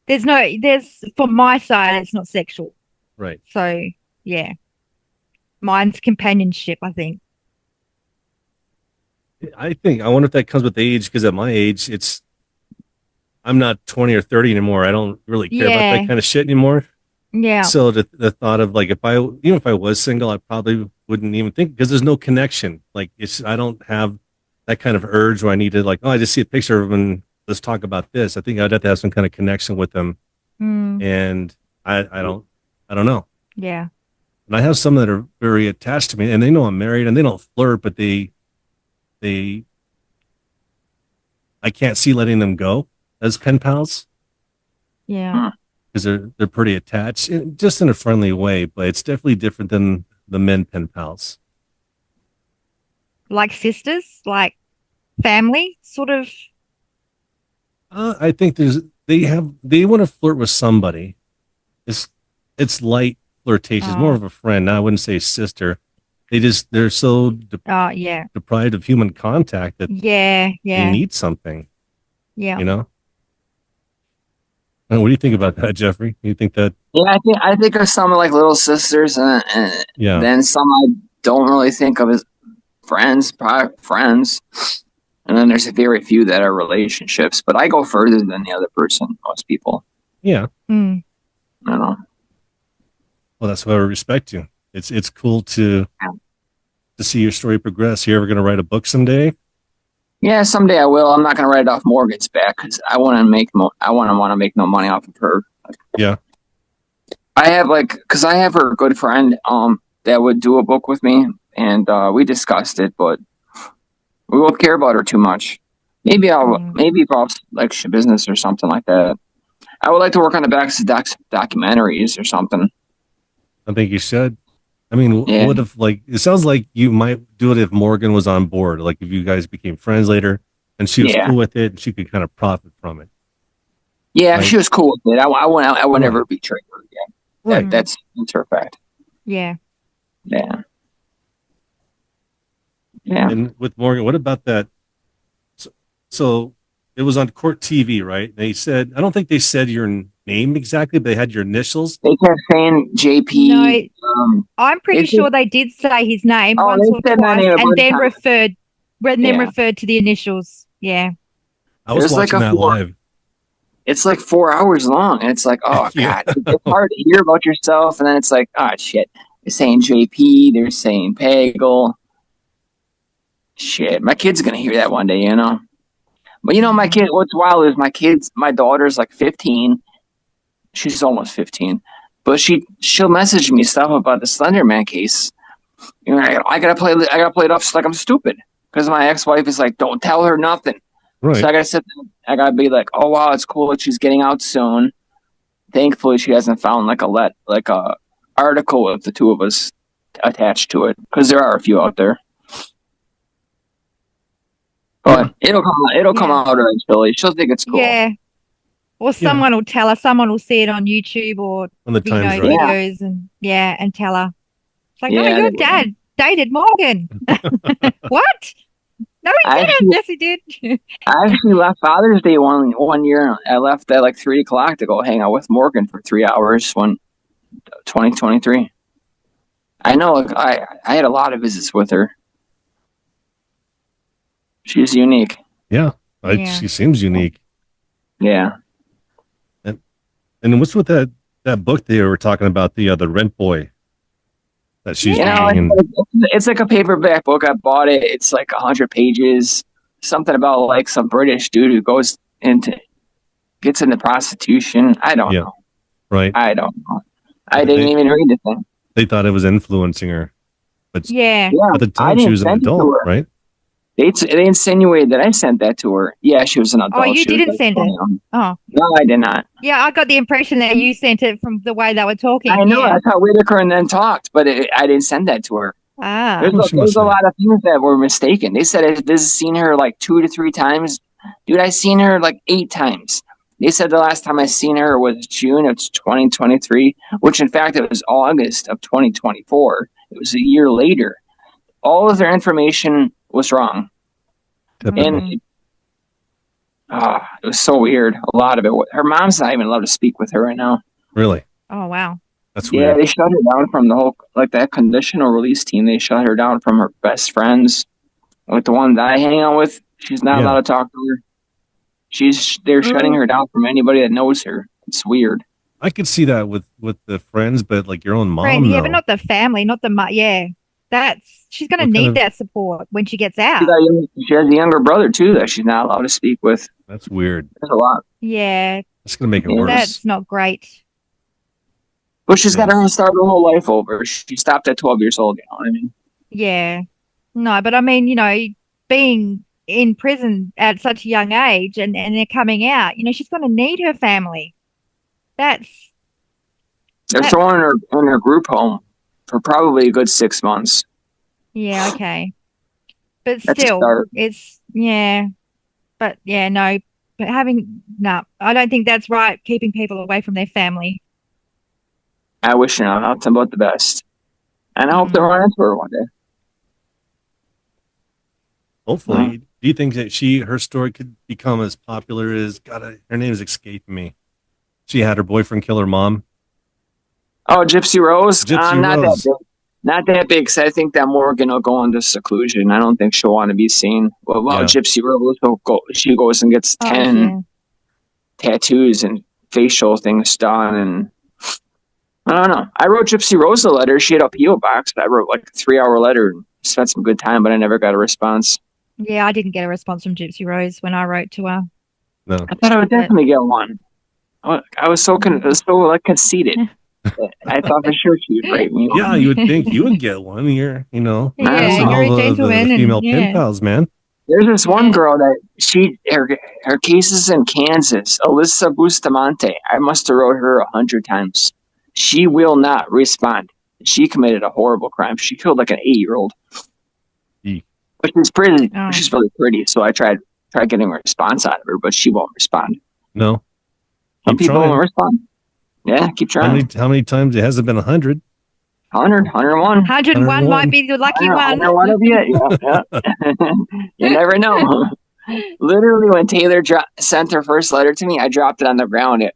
A: There's from my side, it's not sexual.
B: Right.
A: So, yeah. Mine's companionship, I think.
B: I wonder if that comes with age, because at my age, I'm not 20 or 30 anymore. I don't really care about that kind of shit anymore.
A: Yeah.
B: So the thought of like, even if I was single, I probably wouldn't even think, because there's no connection. Like I don't have that kind of urge where I need to like, I just see a picture of them and let's talk about this. I think I'd have to have some kind of connection with them. And I don't know.
A: Yeah.
B: And I have some that are very attached to me, and they know I'm married, and they don't flirt, but I can't see letting them go as pen pals.
A: Yeah.
B: Because they're pretty attached, just in a friendly way, but it's definitely different than the men pen pals.
A: Like sisters, like family, sort of.
B: I think they want to flirt with somebody. It's light flirtation. It's more of a friend. Now, I wouldn't say sister. They're so deprived of human contact that they need something.
A: Yeah.
B: You know? And what do you think about that, Jeffrey? You think that?
C: Yeah, I think of some like little sisters, and then some I don't really think of as friends, probably friends. And then there's a very few that are relationships, but I go further than the other person, most people.
B: Yeah.
C: I don't know.
B: Well, that's why I respect you. It's cool to see your story progress. You ever going to write a book someday?
C: Yeah, someday I will. I'm not going to write it off Morgan's back because I want to make no money off of her.
B: Yeah.
C: I have her good friend that would do a book with me, and we discussed it, but we both care about her too much. Maybe I'll like Schabusiness or something like that. I would like to work on the backs of documentaries or something.
B: I think you should. I mean, what if, like, it sounds like you might do it if Morgan was on board, like if you guys became friends later and she was cool with it and she could kind of profit from it.
C: Yeah, she was cool with it. I would never betray her again. Right. That's her fact.
A: Yeah.
C: Yeah. Yeah.
B: And with Morgan, what about that? So it was on court TV, right? They said, I don't think they said your name exactly, but they had your initials.
C: They kept saying JP.
A: No, I'm pretty sure they did say his name once or twice, and then referred to the initials. Yeah.
B: I was watching that live.
C: It's like 4 hours long, and it's like, oh god, it's hard to hear about yourself, and then it's like, oh shit, they're saying JP, they're saying Pagel. Shit, my kid's gonna hear that one day, you know. But you know, my kid. What's wild is my daughter's like 15. She's almost 15, but she'll message me stuff about the Slender Man case. You know, I gotta play it off like I'm stupid because my ex-wife is like, don't tell her nothing. Right. So I gotta be like, oh wow, it's cool that she's getting out soon. Thankfully, she hasn't found like a article of the two of us attached to it, because there are a few out there. But it'll come out eventually. She'll think it's cool.
A: Yeah. Or someone will tell her. Someone will see it on YouTube or
B: on the
A: videos and tell her. It's like, no, your dad dated Morgan. What? No, he didn't. Yes, he did.
C: I actually left Father's Day one year. I left at like 3:00 to go hang out with Morgan for 3 hours. 2023. I know. I had a lot of visits with her. She's unique.
B: Yeah, she seems unique.
C: Yeah.
B: And what's with that book they were talking about, the Rent Boy that she's reading?
C: It's like a paperback book. I bought it. It's like 100 pages. Something about like some British dude who gets into prostitution. I don't know.
B: Right.
C: I don't know. I didn't even read the thing.
B: They thought it was influencing her. But
A: yeah.
B: At the time, she was an adult, right?
C: They insinuated that I sent that to her. Yeah, she was an adult.
A: Oh, you didn't send it? Oh.
C: No, I did not.
A: Yeah, I got the impression that you sent it from the way they were talking.
C: I know. That's how Whitaker and then talked, but I didn't send that to her. There's a lot of things that were mistaken. They said this has seen her like 2 to 3 times. Dude, I seen her like 8 times. They said the last time I seen her was June of 2023, which in fact it was August of 2024. It was a year later. All of their information was wrong. And it was so weird. A lot of it. Her mom's not even allowed to speak with her right now.
B: Really?
A: Oh, wow.
B: That's weird.
C: Yeah, they shut her down from the whole, like that conditional release team. They shut her down from her best friends. Like the one that I hang out with, she's not allowed to talk to her. They're shutting her down from anybody that knows her. It's weird.
B: I could see that with the friends, but like your own mom.
A: Yeah, but not the family, not the mom. Yeah, she's going to need that support when she gets out.
C: She has a younger brother too that she's not allowed to speak with.
B: That's weird.
C: There's a lot.
A: Yeah,
B: that's going to make it worse.
A: That's not great.
C: But she's got to start her whole life over. She stopped at 12 years old. You know what I mean?
A: Yeah. No, but I mean, being in prison at such a young age and they're coming out, she's going to need her family. They're
C: throwing her in her group home for probably a good 6 months.
A: Yeah, okay. But still, but I don't think that's right, keeping people away from their family.
C: I wish her nothing but the best. And I hope to run into her one day.
B: Hopefully. Do you think that her story could become as popular as, her name is escaping me. She had her boyfriend kill her mom. Oh,
C: Gypsy Rose?
B: Rose.
C: Not that big, because I think that Morgan will go into seclusion. I don't think she'll want to be seen. Well, Gypsy Rose, she goes and gets 10 tattoos and facial things done. And I don't know. I wrote Gypsy Rose a letter. She had a P.O. box. I wrote like a 3-hour letter and spent some good time, but I never got a response.
A: Yeah, I didn't get a response from Gypsy Rose when I wrote to her.
B: No.
C: I thought I would definitely get one. I was so conceited. I thought for sure she would write me.
B: Yeah, you would think you would get one. You're a gentleman. The female pen pals, man.
C: There's this one girl that her case is in Kansas. Alyssa Bustamante. I must have wrote her 100 times. She will not respond. She committed a horrible crime. She killed like an 8-year-old. But she's pretty. Oh. She's really pretty. So I tried getting a response out of her, but she won't respond.
B: No.
C: Some people won't respond. Yeah, keep trying.
B: How many times? It hasn't been 100.
C: 100, 101.
A: 101 might be the lucky one.
C: 101 will be it. Yeah. You never know. Literally, when Taylor sent her first letter to me, I dropped it on the ground.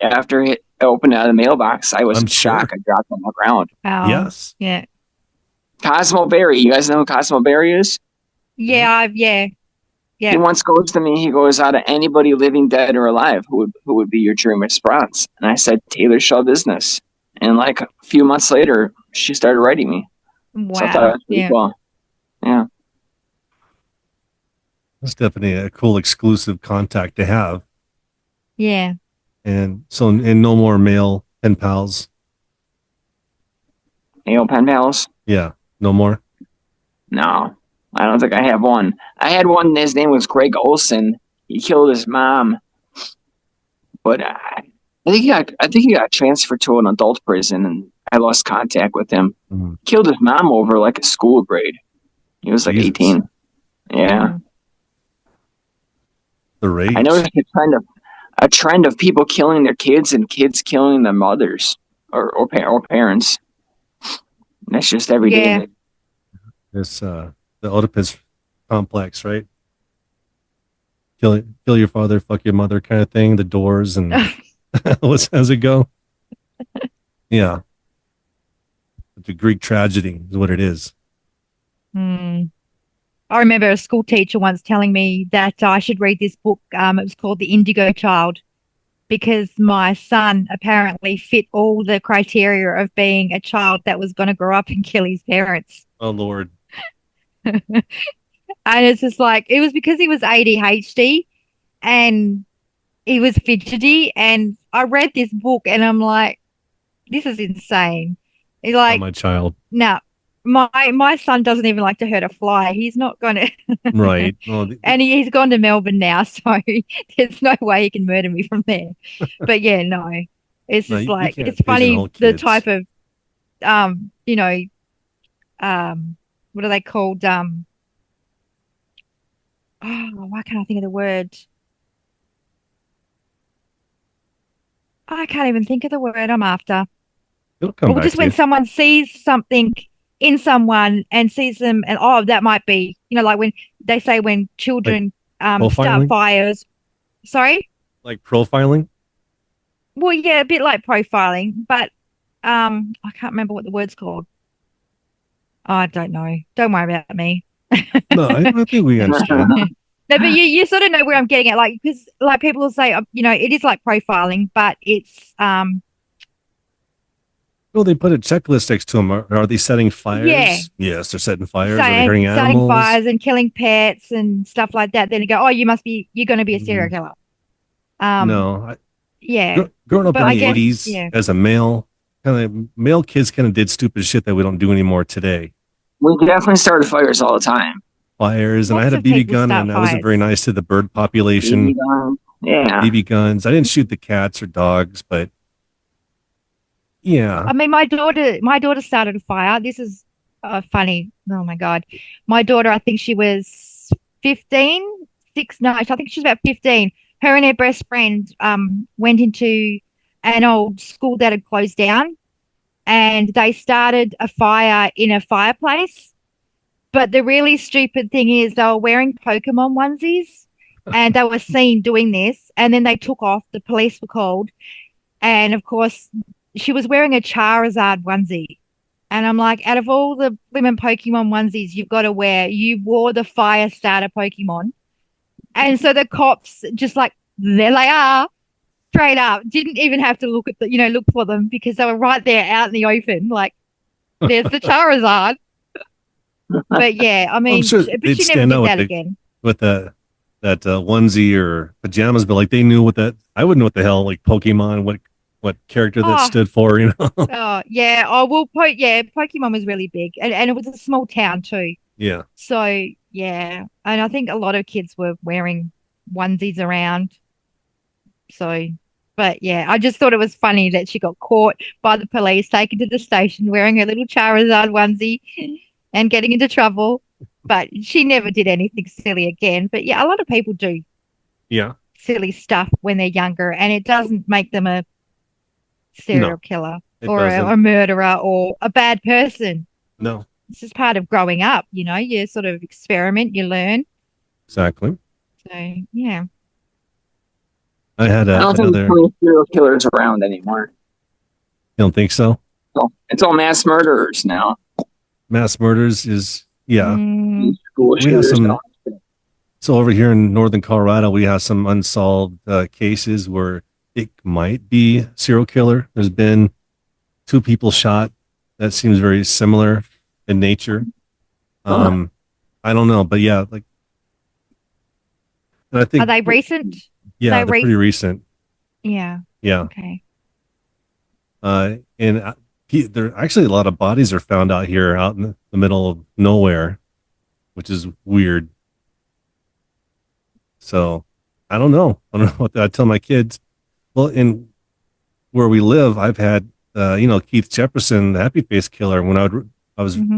C: After it opened out of the mailbox, I was shocked. I dropped it on the ground.
A: Wow.
B: Yes.
A: Yeah.
C: Cosmo Berry. You guys know who Cosmo Berry is?
A: Yeah. Yeah.
C: He once goes to me, he goes, out of anybody living, dead, or alive, who would be your dream response? And I said, Taylor Schabusiness. And like a few months later, she started writing me.
A: Wow.
C: So I thought it was pretty cool. Yeah.
B: That's definitely a cool exclusive contact to have.
A: Yeah.
B: And no more male pen pals.
C: Male pen pals?
B: Yeah. No more?
C: No. I don't think I have one. I had one. His name was Greg Olson. He killed his mom, but I think he got transferred to an adult prison, and I lost contact with him. Mm-hmm. Killed his mom over like a school grade. He was like 18. Yeah.
B: The rage.
C: I noticed a trend of people killing their kids and kids killing their mothers or parents. That's just every day.
B: It's the Oedipus complex, right? Kill your father, fuck your mother kind of thing. The Doors and how's it go? Yeah. It's a Greek tragedy is what it is.
A: I remember a school teacher once telling me that I should read this book. It was called The Indigo Child, because my son apparently fit all the criteria of being a child that was going to grow up and kill his parents.
B: Oh, Lord.
A: And it's just like, it was because he was ADHD and he was fidgety. And I read this book and I'm like, this is insane. He's like,
B: my child.
A: No, my son doesn't even like to hurt a fly. He's not going to.
B: Right. Well,
A: and he's gone to Melbourne now, so there's no way he can murder me from there. But yeah, no, it's just like, it's funny the type of, you know, what are they called? Oh, why can't I think of the word? I can't even think of the word I'm after.
B: It'll come back
A: just when someone sees something in someone and sees them, and that might be, you know, like when they say when children start fires. Sorry?
B: Like profiling?
A: Well, yeah, a bit like profiling, but I can't remember what the word's called. I don't know. Don't worry about me.
B: No, I think we understand.
A: No, but you sort of know where I'm getting at, like, because like people will say, you know, it is like profiling, but it's
B: Well, they put a checklist next to them. Are they setting fires?
A: Yeah.
B: Yes, they're setting fires. Are they hurting animals?
A: Setting fires and killing pets and stuff like that. Then you go, oh, you're going to be a serial killer.
B: No.
A: Yeah.
B: Growing up in the 80s as a male, male kids kind of did stupid shit that we don't do anymore today.
C: We definitely started fires all the time.
B: Fires, and I had a BB gun, and I wasn't very nice to the bird population.
C: BB gun. Yeah.
B: BB guns. I didn't shoot the cats or dogs, but yeah.
A: I mean, my daughter started a fire. This is funny. Oh my God. My daughter, I think she was 15, I think she was about 15. Her and her best friend went into an old school that had closed down, and they started a fire in a fireplace. But the really stupid thing is they were wearing Pokemon onesies and they were seen doing this, and then they took off. The police were called, and of course she was wearing a Charizard onesie. And I'm like, out of all the women Pokemon onesies you've got to wear, you wore the fire starter Pokemon. And so the cops just like, there they are, straight up. Didn't even have to look for them because they were right there out in the open. Like, there's the Charizard. But yeah, I mean,
B: sure
A: but she never did that again.
B: With that onesie or pajamas, but like they knew I wouldn't know what the hell, like Pokemon, what character that stood for, you know?
A: Oh, yeah. Oh, well, Pokemon was really big. And it was a small town too.
B: Yeah.
A: So, yeah. And I think a lot of kids were wearing onesies around. So, but yeah, I just thought it was funny that she got caught by the police, taken to the station wearing her little Charizard onesie and getting into trouble. But she never did anything silly again. But yeah, a lot of people do.
B: Yeah.
A: Silly stuff when they're younger, and it doesn't make them a serial killer or a murderer or a bad person.
B: No.
A: It's just part of growing up, you know, you sort of experiment, you learn.
B: Exactly.
A: So, yeah.
B: I don't
C: think there's serial killers around anymore.
B: You don't think so?
C: No, it's all mass murderers now.
B: Mass murders is, yeah.
C: We have
B: some, so over here in northern Colorado, we have some unsolved cases where it might be serial killer. There's been 2 people shot. That seems very similar in nature. I don't know, but yeah, like, and I think,
A: are they recent?
B: Yeah, they're pretty recent.
A: Yeah.
B: Yeah.
A: Okay.
B: And there actually a lot of bodies are found out here, out in the middle of nowhere, which is weird. So I don't know. I don't know what I tell my kids. Well, in where we live, I've had, Keith Jefferson, the Happy Face Killer. When I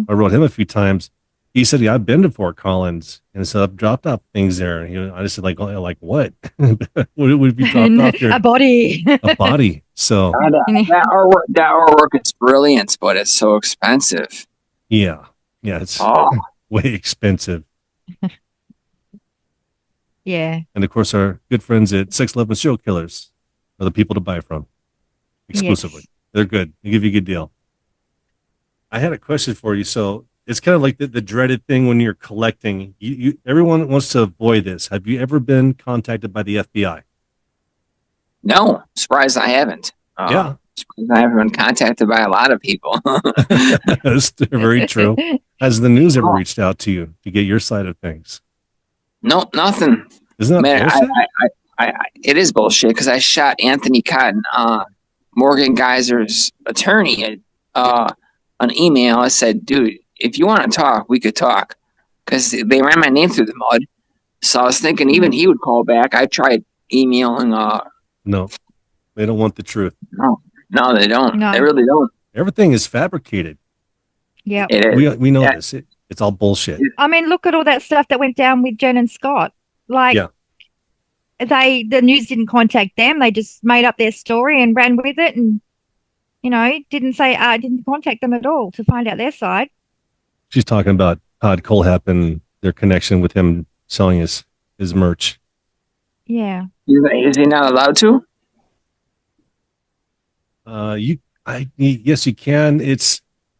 B: wrote him a few times. He said, "Yeah, I've been to Fort Collins, and so I've dropped off things there." And I just said, "Like what? What would be dropped off there?"
A: A body.
B: A body. So
C: that artwork is brilliant, but it's so expensive.
B: Yeah, it's way expensive.
A: Yeah.
B: And of course, our good friends at 611 Serial Killers are the people to buy from exclusively. Yes. They're good. They give you a good deal. I had a question for you. So it's kind of like the dreaded thing when you're collecting. Everyone wants to avoid this. Have you ever been contacted by the FBI?
C: No, surprised I haven't.
B: Yeah.
C: Surprised I haven't been contacted by a lot of people.
B: That's very true. Has the news ever reached out to you to get your side of things?
C: No, nothing.
B: Isn't that bullshit?
C: It is bullshit because I shot Anthony Cotton, Morgan Geyser's attorney, an email. I said, dude, if you want to talk, we could talk. Because they ran my name through the mud. So I was thinking even he would call back. I tried emailing.
B: No, they don't want the truth.
C: No, they don't. No. They really don't.
B: Everything is fabricated.
A: Yeah.
B: We know this. It's all bullshit.
A: I mean, look at all that stuff that went down with Jen and Scott. Like, the news didn't contact them. They just made up their story and ran with it, and didn't contact them at all to find out their side.
B: She's talking about Todd Colehap and their connection with him selling his merch.
A: Yeah.
C: Is he not allowed to?
B: Yes, you can.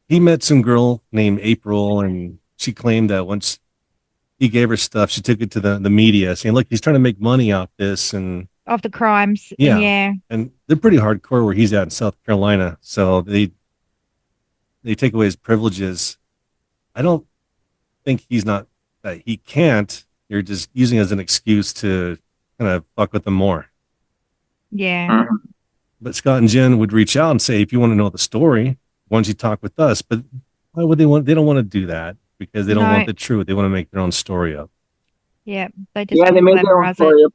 B: He met some girl named April, and she claimed that once he gave her stuff, she took it to the media saying, look, he's trying to make money off this and
A: off the crimes.
B: Yeah. And they're pretty hardcore where he's at in South Carolina. So they take away his privileges. I don't think he can't. You're just using it as an excuse to kind of fuck with them more.
A: Yeah.
B: But Scott and Jen would reach out and say, if you want to know the story, why don't you talk with us? But why would they want? They don't want to do that because they don't want the truth. They want to make their own story up.
A: Yeah,
C: they made their own story up.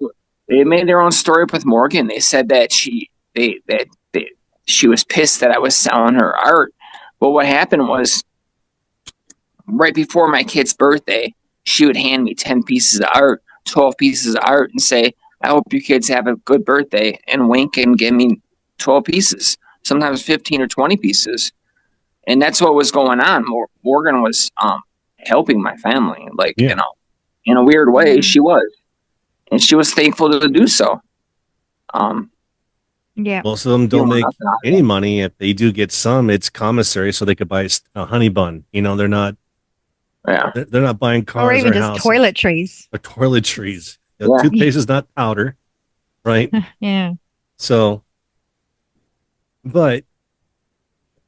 C: They made their own story up with Morgan. They said that she was pissed that I was selling her art. But what happened was, right before my kid's birthday, she would hand me 10 pieces of art, 12 pieces of art, and say, I hope your kids have a good birthday, and wink and give me 12 pieces, sometimes 15 or 20 pieces. And that's what was going on. Morgan was helping my family, in a weird way. She was, and she was thankful to do so.
B: Most of them don't make any money. If they do get some, it's commissary, so they could buy a honey bun. They're not.
C: Yeah,
B: they're not buying cars
A: or even just
B: houses.
A: Toiletries.
B: Or toiletries. Toothpaste is not powder, right?
A: Yeah.
B: So, and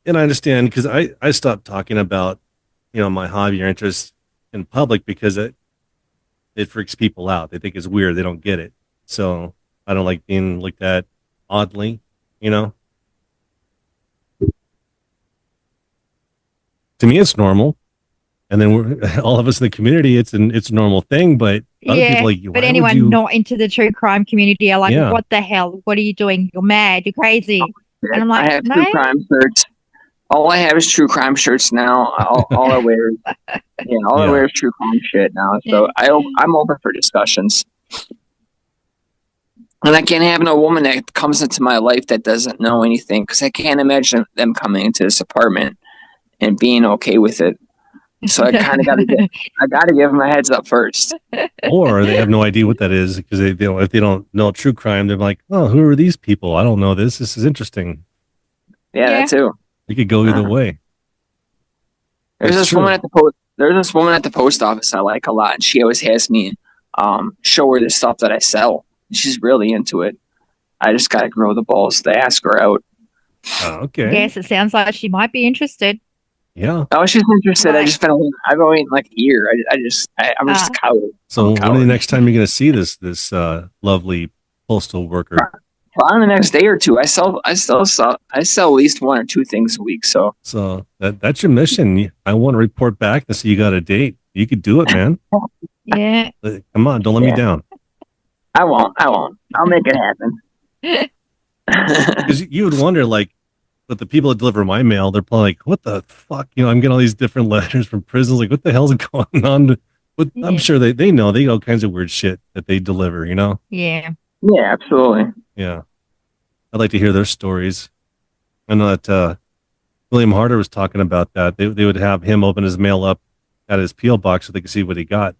B: I understand because I stopped talking about, my hobby or interest in public because it freaks people out. They think it's weird. They don't get it. So I don't like being looked at oddly, To me, it's normal. And then all of us in the community, it's a normal thing. But other people like you.
A: But anyone not into the true crime community are like, what the hell? What are you doing? You're mad. You're crazy. And I'm like,
C: I have true crime shirts. All I have is true crime shirts now. All I wear is I wear is true crime shit now. So I'm open for discussions. And I can't have no woman that comes into my life that doesn't know anything, because I can't imagine them coming into this apartment and being okay with it. So I kind of got to give them a heads up first.
B: Or they have no idea what that is because if they don't know true crime, they're like, oh, who are these people? I don't know this. This is interesting.
C: Yeah, that too.
B: You could go either way.
C: There's this woman at the post office I like a lot, and she always has me show her the stuff that I sell. She's really into it. I just got to grow the balls to ask her out.
B: Oh, okay.
A: Yes, it sounds like she might be interested.
B: Yeah.
C: Oh, she's interested. Right. I've been waiting like a year. I'm just a coward.
B: So when the next time you're going to see this lovely postal worker?
C: Probably the next day or two. I sell at least one or two things a week. So
B: that's your mission. I want to report back and see you got a date. You could do it, man.
A: Yeah.
B: Come on, don't let me down.
C: I won't. I'll make it happen.
B: Because you would wonder, but the people that deliver my mail, they're probably like, what the fuck? I'm getting all these different letters from prisons. Like, what the hell's going on? But I'm sure they know. They got all kinds of weird shit that they deliver,
A: Yeah.
C: Yeah, absolutely.
B: Yeah. I'd like to hear their stories. I know that William Harder was talking about that. They would have him open his mail up at his P.O. box so they could see what he got.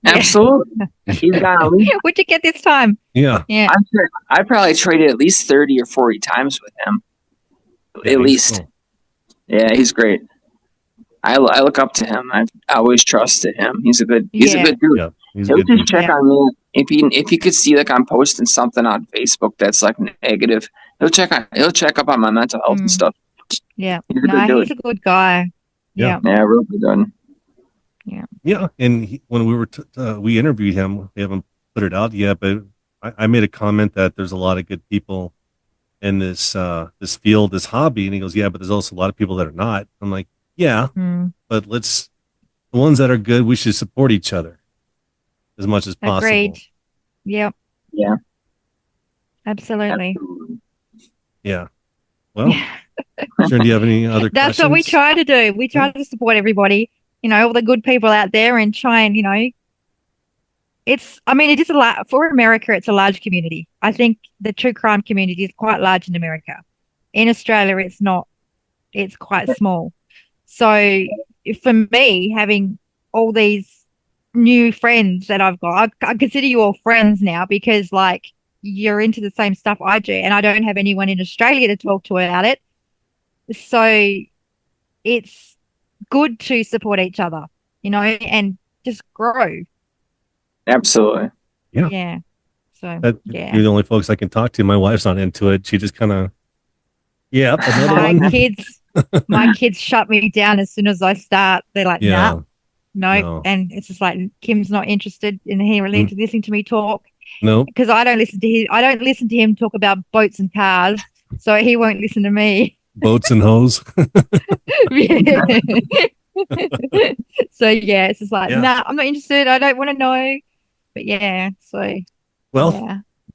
C: Absolutely. He's got at least...
A: What'd you get this time?
B: Yeah.
C: I'm sure I probably traded at least 30 or 40 times with him. At least. Cool. Yeah, he's great. I look up to him. I always trusted him. He's a good dude.
B: Yeah,
C: He'll just check on me if he could see like I'm posting something on Facebook that's like negative, he'll check up on my mental health and stuff.
A: Yeah, he's a good guy. Yeah,
C: real good.
B: Yeah, and when we interviewed him, we haven't put it out yet, but I made a comment that there's a lot of good people in this field, this hobby, and he goes, yeah, but there's also a lot of people that are not. I'm like, yeah, but the ones that are good, we should support each other as much as possible.
A: Agreed. Yep.
C: Yeah.
A: Absolutely.
B: Yeah. Well, Sharon, do you have any other
A: That's
B: questions?
A: what we try to do. We try to support everybody, all the good people out there, and try and, it is a lot for America. It's a large community. I think the true crime community is quite large in America. In Australia, it's not. It's quite small. So for me, having all these new friends that I've got, I consider you all friends now because you're into the same stuff I do, and I don't have anyone in Australia to talk to about it. So it's good to support each other, and just grow.
C: Absolutely.
B: Yeah.
A: Yeah. So
B: you're the only folks I can talk to. My wife's not into it. She just kind of, another one.
A: My kids shut me down as soon as I start. They're like, no. And it's just like Kim's not interested in listening to me talk.
B: No,
A: because I don't listen to him talk about boats and cars, so he won't listen to me.
B: Boats and hoes.
A: So it's just like, nah, I'm not interested. I don't want to know. But we're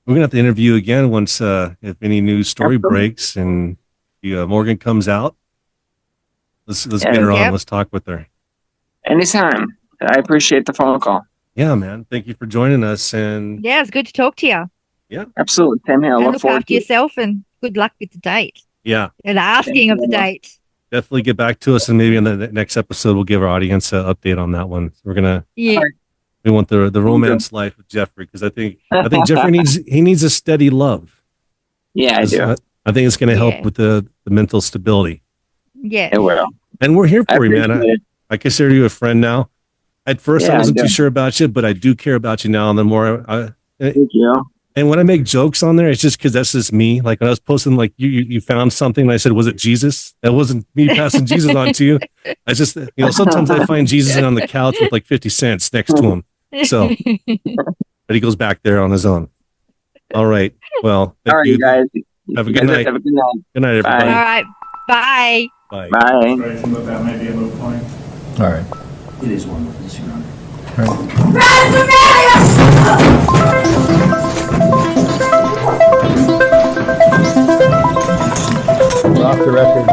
B: gonna have to interview again once if any new story breaks and Morgan comes out. Let's get her on. Let's talk with her.
C: Anytime. I appreciate the phone call.
B: Yeah, man. Thank you for joining us. And
A: it's good to talk to you.
B: Yeah,
C: absolutely. Same here.
A: Look after yourself and good luck with the date.
B: Yeah,
A: and the asking of the date.
B: Definitely get back to us, and maybe in the next episode we'll give our audience an update on that one. We're gonna we want the romance life with Jeffrey, because I think Jeffrey needs a steady love.
C: Yeah, I do.
B: I think it's gonna help with the mental stability.
A: Yeah,
C: it will.
B: And we're here for you, man. I consider you a friend now. At first, I wasn't too sure about you, but I do care about you now. And the more
C: thank you.
B: And when I make jokes on there, it's just because that's just me. Like when I was posting, like you found something, and I said, "Was it Jesus?" That wasn't me passing Jesus on to you. I just, sometimes I find Jesus on the couch with like 50 cents next to him. So, but he goes back there on his own. All right. Well,
C: all right, you guys.
B: Have a good night.
C: Have a good night.
B: Good night, everybody.
A: All right. Bye.
C: Bye.
D: Right, that may be a moot point.
E: All right.
D: It is one with this, Your Honor.
E: Off the record.